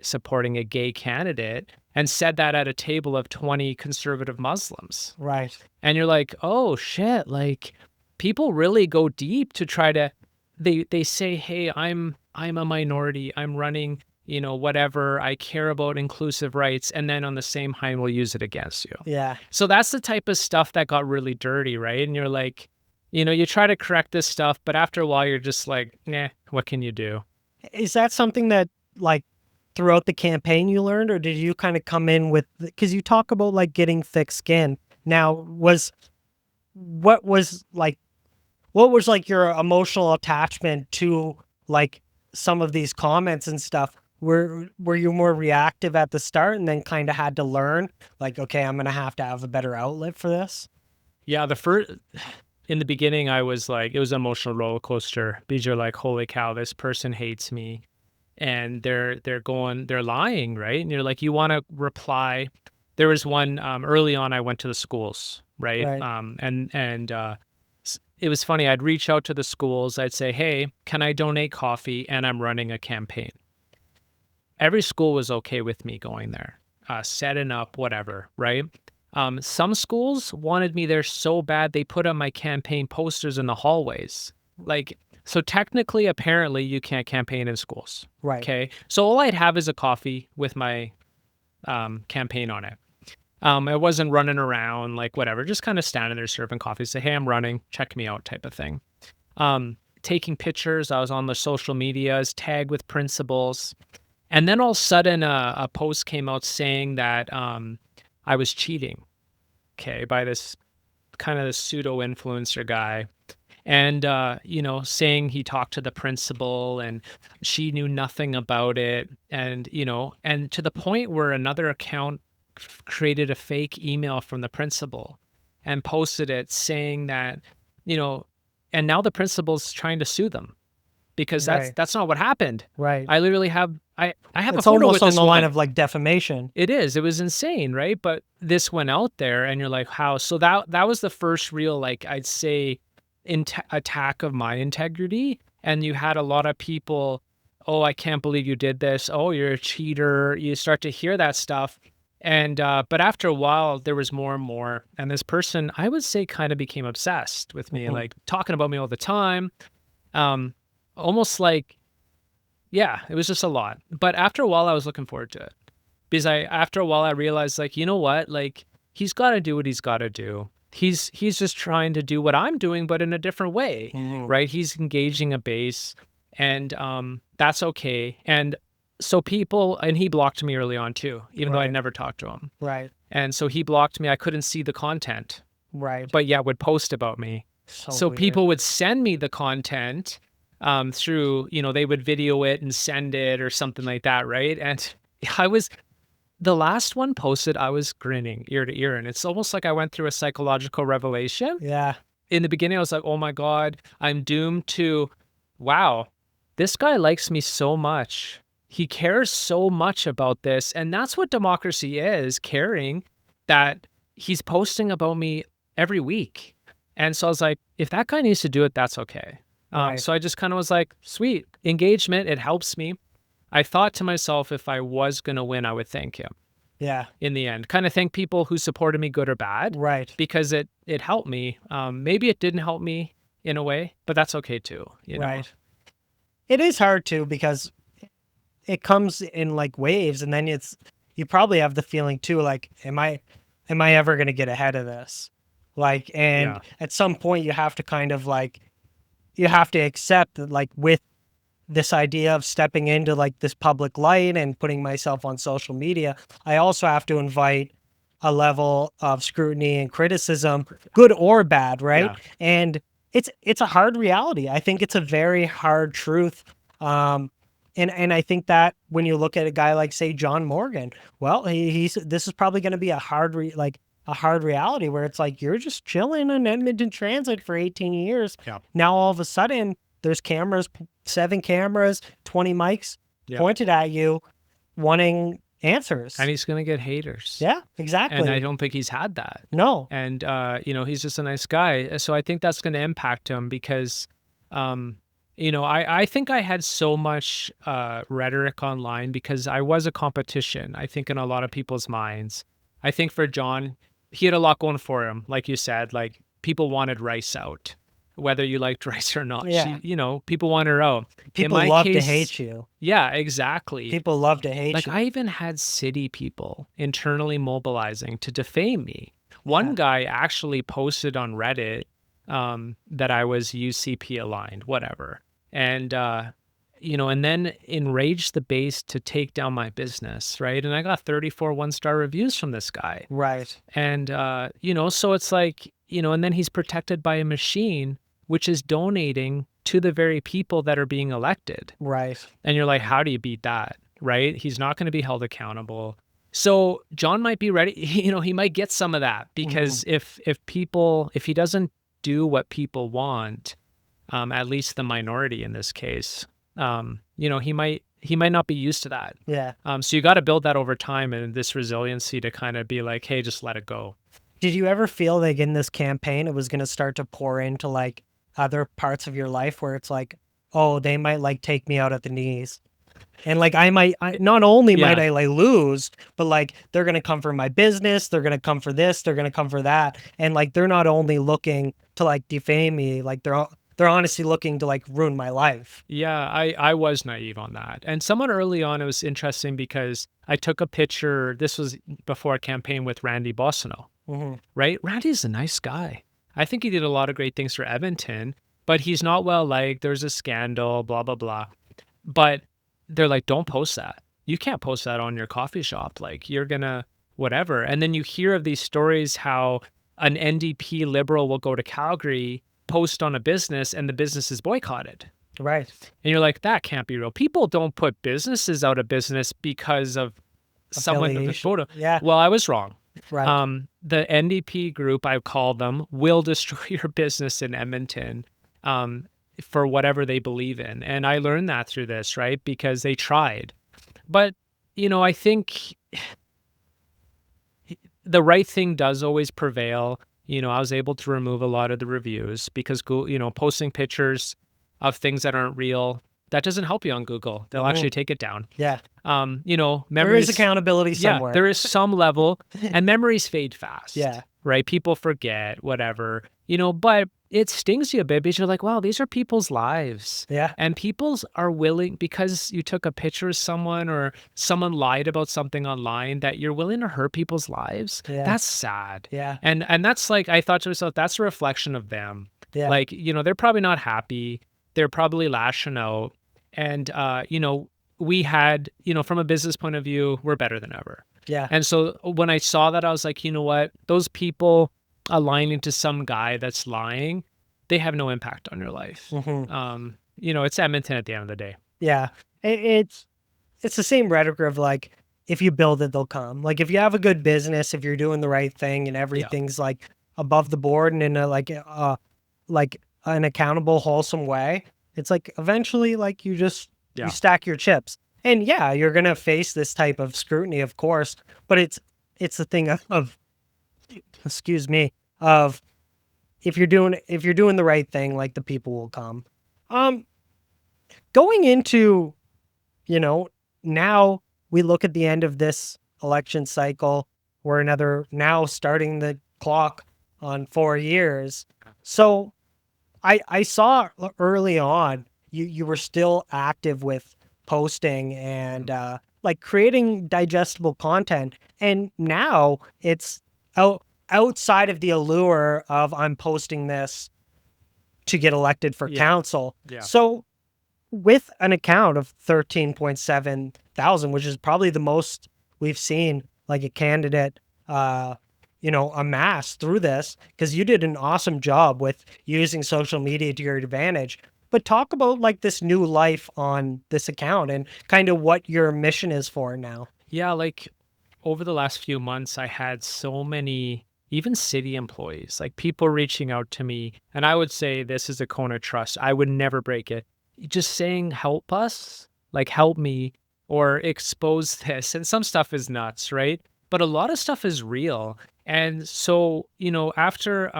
supporting a gay candidate," and said that at a table of 20 conservative Muslims. Right. And you're like, oh shit, like people really go deep to try to, they say, hey, I'm a minority, I'm running, whatever, I care about inclusive rights, and then on the same hand will use it against you. Yeah. So that's the type of stuff that got really dirty, right? And you're like, you try to correct this stuff, but after a while you're just like, nah, what can you do? Is that something that like throughout the campaign you learned, or did you kind of come in with, because you talk about like getting thick skin. Now, what was like your emotional attachment to like some of these comments and stuff? Were you more reactive at the start and then kind of had to learn like, okay, I'm gonna have to have a better outlet for this? Yeah, in the beginning, I was like, it was an emotional roller coaster because you're like, holy cow, this person hates me, and they're lying, right? And you're like, you want to reply. There was one early on. I went to the schools, right? Right. It was funny. I'd reach out to the schools. I'd say, hey, can I donate coffee? And I'm running a campaign. Every school was okay with me going there, setting up, whatever, right? Some schools wanted me there so bad they put up my campaign posters in the hallways. Like, so technically, apparently, you can't campaign in schools. Right. Okay. So all I'd have is a coffee with my campaign on it. I wasn't running around like whatever, just kind of standing there serving coffee, say, hey, I'm running, check me out type of thing. Taking pictures. I was on the social medias, tag with principals. And then all of a sudden a post came out saying that I was cheating, okay, by this kind of pseudo influencer guy. And, saying he talked to the principal and she knew nothing about it. And, and to the point where another account created a fake email from the principal and posted it saying that, and now the principal's trying to sue them because Right. that's not what happened. Right. I literally have, I have It's a photo almost with on this the line woman. of like defamation. It is. It was insane, right? But this went out there, and you're like, how? So that was the first real, like, I'd say, attack of my integrity. And you had a lot of people, oh, I can't believe you did this. Oh, you're a cheater. You start to hear that stuff. And but after a while, there was more and more. And this person, I would say, kind of became obsessed with me, Mhm. like talking about me all the time. almost like, yeah, it was just a lot. But after a while, I was looking forward to it because after a while, I realized like, you know what, like he's got to do what he's got to do. He's just trying to do what I'm doing, but in a different way, right? He's engaging a base, and that's okay. And so and he blocked me early on too, even though I never talked to him. Right. And so he blocked me. I couldn't see the content. Right. But yeah, would post about me. So weird. people would send me the content through, they would video it and send it or something like that, right? And the last one posted, I was grinning ear to ear. And it's almost like I went through a psychological revelation. Yeah. In the beginning, I was like, oh my God, I'm doomed to, wow, this guy likes me so much. He cares so much about this. And that's what democracy is, caring that he's posting about me every week. And so I was like, if that guy needs to do it, that's okay. So I just kind of was like, sweet, engagement, it helps me. I thought to myself, if I was going to win, I would thank him. Yeah. In the end, kind of thank people who supported me, good or bad. Right. Because it helped me. Maybe it didn't help me in a way, but that's okay too. You know? Right. It is hard too, because it comes in like waves, and then you probably have the feeling too, like, am I ever going to get ahead of this? Like, and at some point you have to kind of like, you have to accept that, like, with this idea of stepping into like this public light and putting myself on social media, I also have to invite a level of scrutiny and criticism, good or bad, right? Yeah. And it's a hard reality. I think it's a very hard truth. And I think that when you look at a guy like, say, John Morgan, well, this is probably going to be a hard reality where it's like, you're just chilling in Edmonton Transit for 18 years. Yeah. Now all of a sudden there's cameras, 7 cameras, 20 mics pointed at you, wanting answers. And he's going to get haters. Yeah, exactly. And I don't think he's had that. No. And, he's just a nice guy. So I think that's going to impact him because, I think I had so much rhetoric online because I was a competition, I think, in a lot of people's minds. I think for John, he had a lot going for him. Like you said, like people wanted Rice out, whether you liked Rice or not. Yeah. People want her out. People love to hate you. Yeah, exactly. People love to hate you. Like I even had city people internally mobilizing to defame me. One guy actually posted on Reddit that I was UCP aligned, whatever. And, and then enraged the base to take down my business, right? And I got 34 one-star reviews from this guy. Right. And, so it's like, and then he's protected by a machine, which is donating to the very people that are being elected. Right. And you're like, how do you beat that, right? He's not going to be held accountable. So John might be ready, he might get some of that because if he doesn't do what people want, at least the minority in this case, he might not be used to that. Yeah. So you got to build that over time and this resiliency to kind of be like, hey, just let it go. Did you ever feel like in this campaign, it was going to start to pour into like other parts of your life where it's like, oh, they might like take me out at the knees? And like, not only might I like lose, but like, they're going to come for my business. They're going to come for this. They're going to come for that. And like, they're not only looking to like defame me, like they're honestly looking to like ruin my life. Yeah, I was naive on that. And someone early on, it was interesting because I took a picture. This was before a campaign with Randy Bossino, right? Randy's a nice guy. I think he did a lot of great things for Edmonton, but he's not well liked. There's a scandal, blah, blah, blah. But they're like, don't post that. You can't post that on your coffee shop. Like you're going to whatever. And then you hear of these stories how an NDP liberal will go to Calgary, post on a business, and the business is boycotted. Right. And you're like, that can't be real. People don't put businesses out of business because of someone with a photo. Yeah. Well, I was wrong. Right. The NDP group, I call them, will destroy your business in Edmonton for whatever they believe in. And I learned that through this, right? Because they tried. But, I think the right thing does always prevail. I was able to remove a lot of the reviews because, posting pictures of things that aren't real, that doesn't help you on Google. They'll actually take it down. Yeah. Memories, there is accountability somewhere. Yeah, there is some level, and memories fade fast. Yeah. Right? People forget, whatever. But it stings you a bit because you're like, wow, these are people's lives. Yeah. And people's are willing, because you took a picture of someone or someone lied about something online, that you're willing to hurt people's lives. Yeah. That's sad. Yeah. And that's like, I thought to myself, that's a reflection of them. Yeah. Like, they're probably not happy. They're probably lashing out. And, we had, from a business point of view, we're better than ever. Yeah. And so when I saw that, I was like, you know what? Those people aligning to some guy that's lying, they have no impact on your life. Mhm. It's Edmonton at the end of the day. Yeah. It's the same rhetoric of like, if you build it, they'll come. Like if you have a good business, if you're doing the right thing and everything's like above the board and in a like an accountable, wholesome way, it's like eventually like you stack your chips. And yeah, you're gonna face this type of scrutiny, of course, but it's the thing of excuse me, of if you're doing the right thing, like the people will come. Going into, now we look at the end of this election cycle. We're now starting the clock on 4 years. So I saw early on you were still active with posting and like creating digestible content. And now it's outside of the allure of I'm posting this to get elected for council. Yeah. So with an account of 13.7 thousand, which is probably the most we've seen like a candidate, amass through this, because you did an awesome job with using social media to your advantage. But talk about like this new life on this account and kind of what your mission is for now. Yeah, like over the last few months, I had so many, even city employees, like people reaching out to me. And I would say this is a Kona trust. I would never break it. Just saying, help us, like help me or expose this. And some stuff is nuts, right? But a lot of stuff is real. And so, after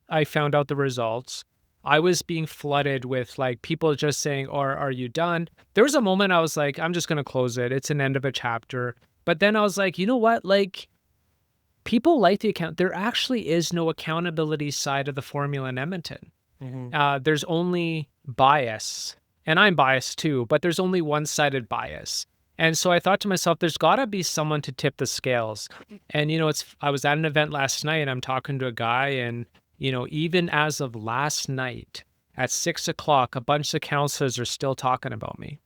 I found out the results, I was being flooded with like people just saying, or are you done? There was a moment I was like, I'm just going to close it. It's an end of a chapter. But then I was like, you know what? Like people like the account. There actually is no accountability side of the formula in Edmonton. There's only bias, and I'm biased too, but there's only one-sided bias. And so I thought to myself, there's got to be someone to tip the scales. And, I was at an event last night and I'm talking to a guy and, even as of last night at 6:00, a bunch of counselors are still talking about me.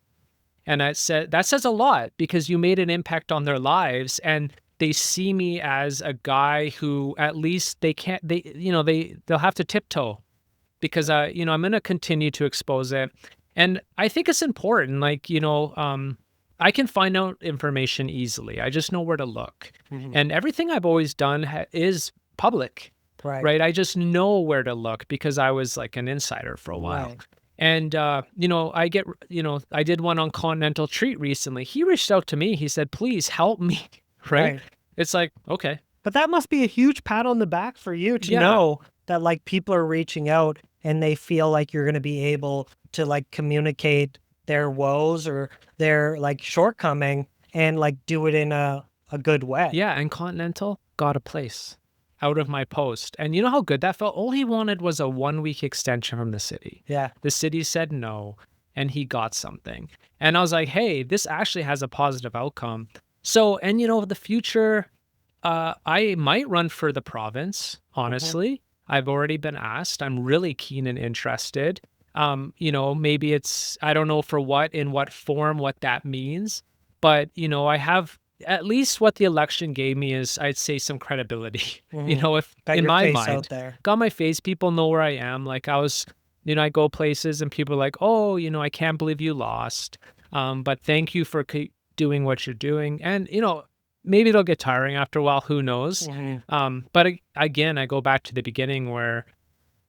And I said, that says a lot because you made an impact on their lives and they see me as a guy who at least they'll have to tiptoe because, I'm going to continue to expose it. And I think it's important, like, I can find out information easily. I just know where to look. And everything I've always done is public, right? I just know where to look because I was like an insider for a while. Right. And, I did one on Continental Treat recently. He reached out to me. He said, please help me, right? It's like, okay. But that must be a huge pat on the back for you to know that like people are reaching out and they feel like you're going to be able to like communicate their woes or their like shortcoming and like do it in a good way. Yeah. And Continental got a place out of my post. And you know how good that felt? All he wanted was a 1-week extension from the city. Yeah. The city said no, and he got something. And I was like, hey, this actually has a positive outcome. So, and the future, I might run for the province, honestly. I've already been asked. I'm really keen and interested. Maybe it's, I don't know for what, in what form, what that means. But, I have at least what the election gave me is, I'd say, some credibility. If Got in your my face mind, out there. got my face, people know where I am. Like I was, I go places and people are like, oh, I can't believe you lost. But thank you for doing what you're doing. And, maybe it'll get tiring after a while, who knows? But again, I go back to the beginning where,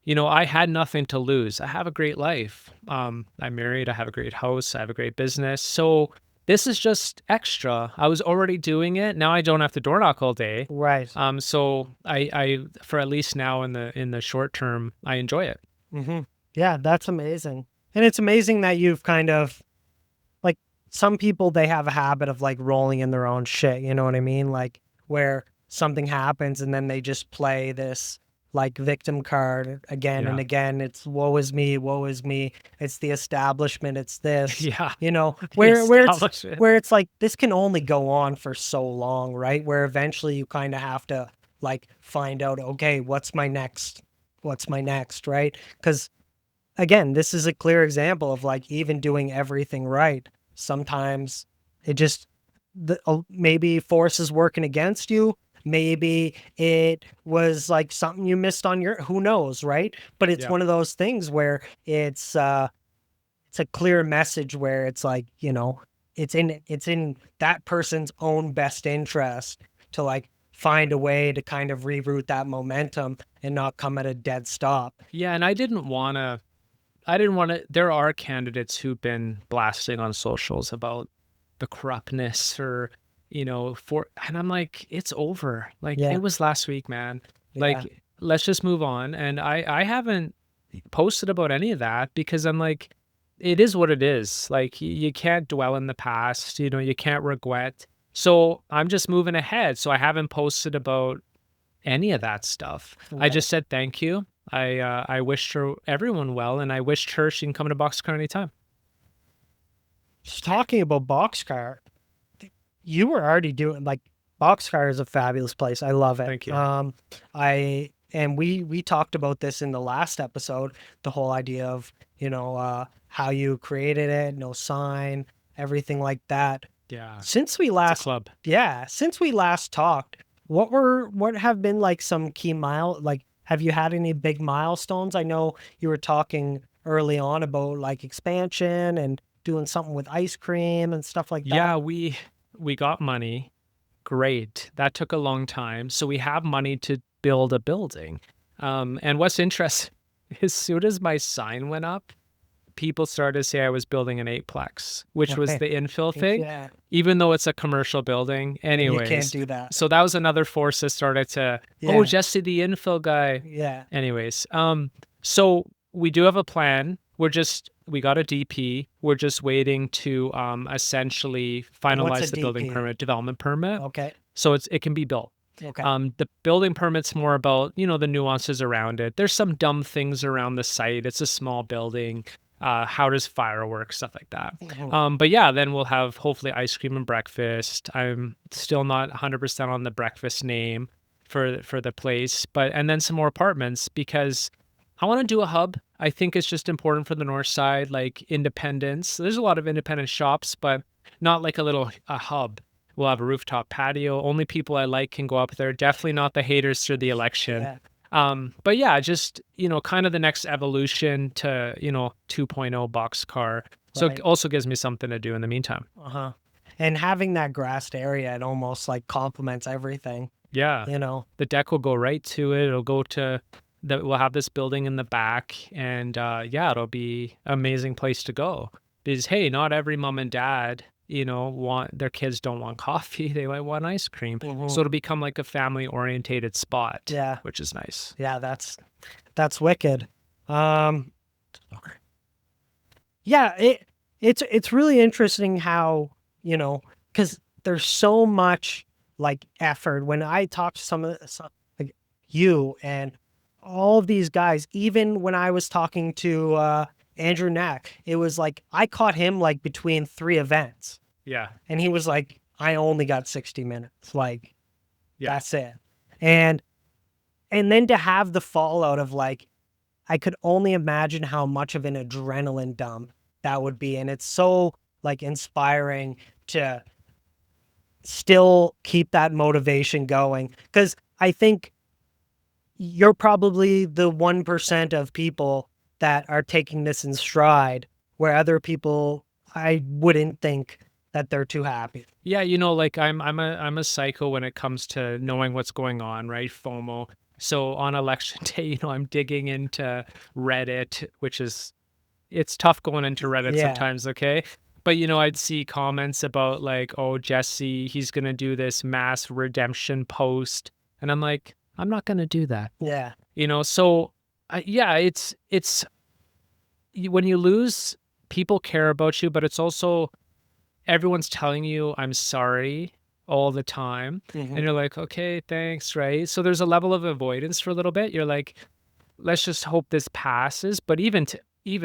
I had nothing to lose. I have a great life. I'm married. I have a great house. I have a great business. So this is just extra. I was already doing it. Now I don't have to door knock all day. Right. So I for at least now in the short term, I enjoy it. Yeah, that's amazing. And it's amazing that you've kind of like some people, they have a habit of like rolling in their own shit. You know what I mean? Like where something happens and then they just play this like victim card again and Yeah. again. It's woe is me, woe is me. It's the establishment. It's this, Yeah. you know, The establishment. where it's like this can only go on for so long, right? Where eventually you kind of have to like find out, okay, what's my next? What's my next, right? Because again, this is a clear example of like even doing everything right. Sometimes it just maybe forces working against you. Maybe it was like something you missed on your, who knows, right? But it's Yeah. one of those things where it's a clear message where it's like, you know, it's in that person's own best interest to like find a way to kind of reroute that momentum and not come at a dead stop. Yeah, and I didn't want to. There are candidates who've been blasting on socials about the corruptness or, and I'm like, it's over. Like, Yeah. it was last week, man. Yeah. Like, let's just move on. And I haven't posted about any of that because I'm like, it is what it is. Like, you can't dwell in the past, you can't regret. So I'm just moving ahead. So I haven't posted about any of that stuff. I Right. just said thank you. I wished her everyone well, and I wished her she can come to Boxcar anytime. Just talking about Boxcar, you were already doing like Boxcar is a fabulous place. I love it. Thank you. We talked about this in the last episode, the whole idea of, how you created it, no sign, everything like that. Yeah. Since we It's a last club. since we last talked, what have been like some key have you had any big milestones? I know you were talking early on about like expansion and doing something with ice cream and stuff like that. Yeah, we got money. Great. That took a long time. So we have money to build a building. And what's interesting, as soon as my sign went up, people started to say I was building an eightplex, which was the infill thing, Yeah. even though it's a commercial building. And you Anyways, can't do that. so that was another force that started to, Yeah. oh, Jesse, the infill guy. Yeah. Anyways, so we do have a plan. We got a DP. We're just waiting to essentially What's finalize a the building DP? permit, development permit. Okay. So it can be built. Okay. The building permit's more about, the nuances around it. There's some dumb things around the site. It's a small building. How does fireworks, stuff like that. But yeah, then we'll have hopefully ice cream and breakfast. I'm still not 100% on the breakfast name for the place, and then some more apartments because I want to do a hub. I think it's just important for the north side, like independence. There's a lot of independent shops, but not like a hub. We'll have a rooftop patio. Only people I like can go up there. Definitely not the haters through the election. Yeah. But yeah, just, kind of the next evolution to, 2.0 Boxcar. So Right. it also gives me something to do in the meantime. Uh-huh. And having that grassed area, it almost like complements everything, Yeah. The deck will go right to it. It'll go to we'll have this building in the back and yeah, it'll be an amazing place to go because, hey, not every mom and dad, want their kids don't want coffee. They might want ice cream. So it'll become like a family orientated spot. Yeah. Which is nice. Yeah, that's wicked. Yeah, it's really interesting how, because there's so much like effort. When I talk to some like you and all of these guys, even when I was talking to Andrew Knack, it was like I caught him like between 3 events. Yeah. And he was like, I only got 60 minutes. Like, Yeah. that's it. And then to have the fallout of like, I could only imagine how much of an adrenaline dump that would be. And it's so like inspiring to still keep that motivation going. Because I think you're probably the 1% of people that are taking this in stride, where other people, I wouldn't think that they're too happy. Yeah, like I'm a psycho when it comes to knowing what's going on, right? FOMO. So on election day, I'm digging into Reddit, it's tough going into Reddit Yeah. sometimes, okay? But I'd see comments about like, oh, Jesse, he's gonna do this mass redemption post, and I'm like, I'm not gonna do that. Yeah. So yeah, it's when you lose, people care about you, but it's also everyone's telling you I'm sorry, all the time. Mhm. And you're like, okay, thanks, right? So there's a level of avoidance for a little bit. You're like, let's just hope this passes. But even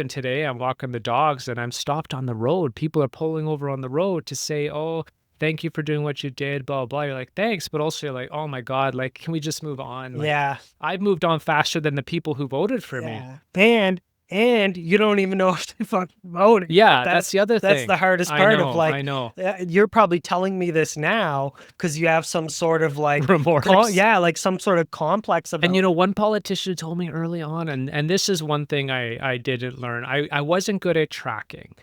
today, I'm walking the dogs and I'm stopped on the road. People are pulling over on the road to say, "Oh, thank you for doing what you did." Blah blah. You're like, thanks, but also you're like, oh my god, like, can we just move on? Like, Yeah. I've moved on faster than the people who voted for me. Yeah. And you don't even know if they fucking voted. Yeah, that's the other That's thing. the hardest I part of know, like I know. you're probably telling me this now because you have some sort of like Remorse. like some sort of complex about And one politician told me early on, and this is one thing I didn't learn. I wasn't good at tracking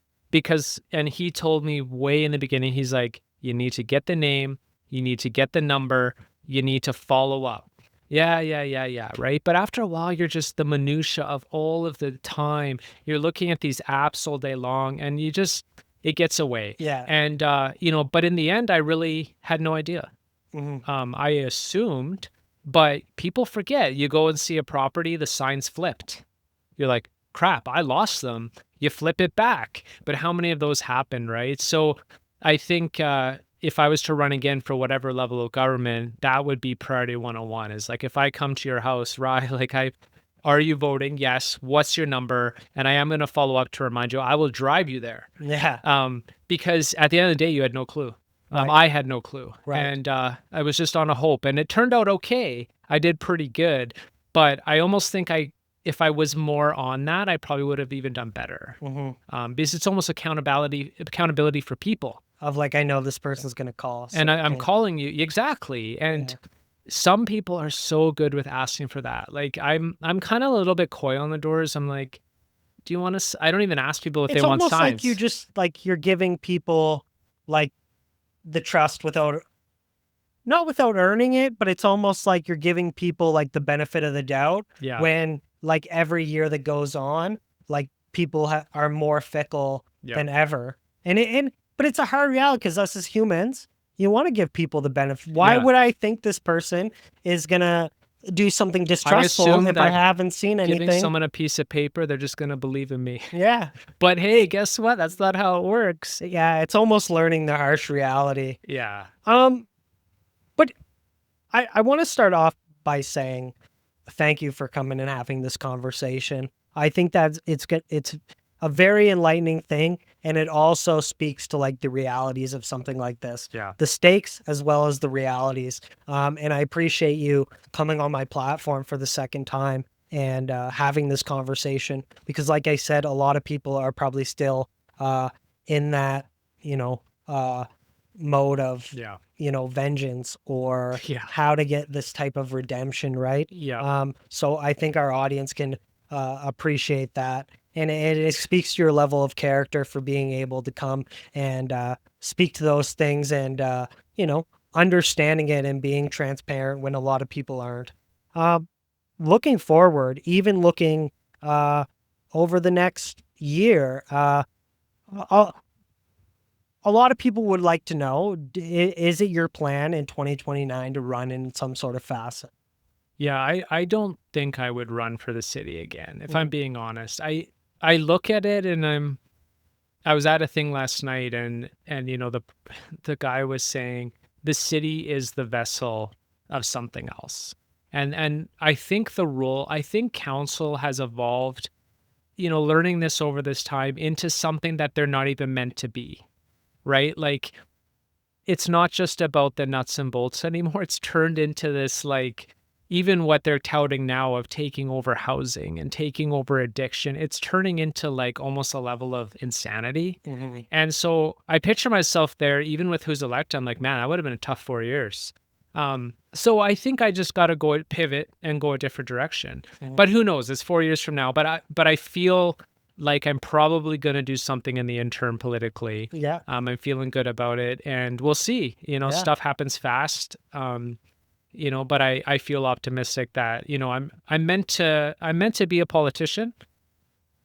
and he told me way in the beginning, he's like, you need to get the name, you need to get the number, you need to follow up. Yeah, right? But after a while, you're just the minutia of all of the time. You're looking at these apps all day long, and it gets away. Yeah. And, but in the end, I really had no idea. Mhm. I assumed, but people forget. You go and see a property, the sign's flipped. You're like, crap, I lost them. You flip it back. But how many of those happen, right? So I think if I was to run again for whatever level of government, that would be priority 101 is like, if I come to your house, right, like are you voting? Yes. What's your number? And I am going to follow up to remind you, I will drive you there. Yeah. Because at the end of the day, you had no clue. Right. I had no clue. Right. And I was just on a hope. And it turned out okay. I did pretty good. But I almost think if I was more on that, I probably would have even done better. Mhm. Because it's almost accountability for people. Of like, I know this person's gonna call. And I'm calling you. Exactly. And some people are so good with asking for that. Like I'm kind of a little bit coy on the doors. I'm like, do you want to? I don't even ask people if they want signs. It's almost like you just like you're giving people like the trust not without earning it, but it's almost like you're giving people like the benefit of the doubt. Yeah. When like every year that goes on, like people are more fickle than ever, but it's a hard reality because us as humans, you want to give people the benefit. Why would I think this person is gonna do something distrustful if I haven't seen anything? Giving someone a piece of paper, they're just gonna believe in me. Yeah. But hey, guess what? That's not how it works. Yeah, it's almost learning the harsh reality. Yeah. But I want to start off by saying thank you for coming and having this conversation. I think that it's a very enlightening thing, and it also speaks to like the realities of something like this. Yeah. The stakes as well as the realities. And I appreciate you coming on my platform for the second time and having this conversation because, like I said, a lot of people are probably still in that, mode of vengeance or how to get this type of redemption, right? So I think our audience can appreciate that, and it speaks to your level of character for being able to come and speak to those things and understanding it and being transparent when a lot of people aren't. Looking forward, even looking over the next year, a lot of people would like to know, is it your plan in 2029 to run in some sort of facet? Yeah, I don't think I would run for the city again, if I'm being honest. I look at it and I was at a thing last night and the guy was saying the city is the vessel of something else. And I think I think council has evolved, learning this over this time into something that they're not even meant to be. Right? Like, it's not just about the nuts and bolts anymore. It's turned into this, like, even what they're touting now of taking over housing and taking over addiction, it's turning into like almost a level of insanity. And so I picture myself there, even with who's elected. I'm like, man, that would have been a tough 4 years. So I think I just got to pivot and go a different direction. But who knows? It's 4 years from now. But I feel like I'm probably going to do something in the interim politically. Yeah. I'm feeling good about it, and we'll see. Stuff happens fast. But I feel optimistic that, I'm meant to be a politician,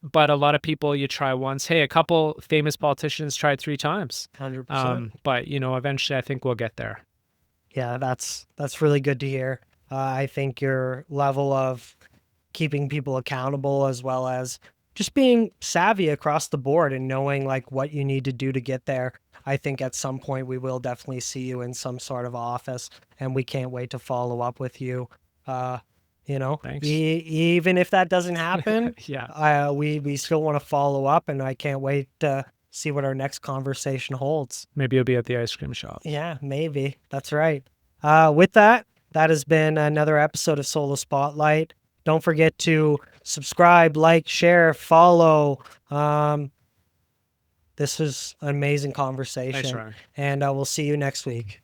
but a lot of people, you try once. Hey, a couple famous politicians tried 3 times. 100%. But eventually I think we'll get there. Yeah, that's really good to hear. I think your level of keeping people accountable as well as just being savvy across the board and knowing like what you need to do to get there. I think at some point we will definitely see you in some sort of office, and we can't wait to follow up with you. Thanks. Even if that doesn't happen, Yeah. we still want to follow up, and I can't wait to see what our next conversation holds. Maybe you'll be at the ice cream shop. Yeah, maybe. That's right. With that, that has been another episode of Solo Spotlight. Don't forget to subscribe, like, share, follow. This was an amazing conversation. Thanks, Ryan. And we'll see you next week.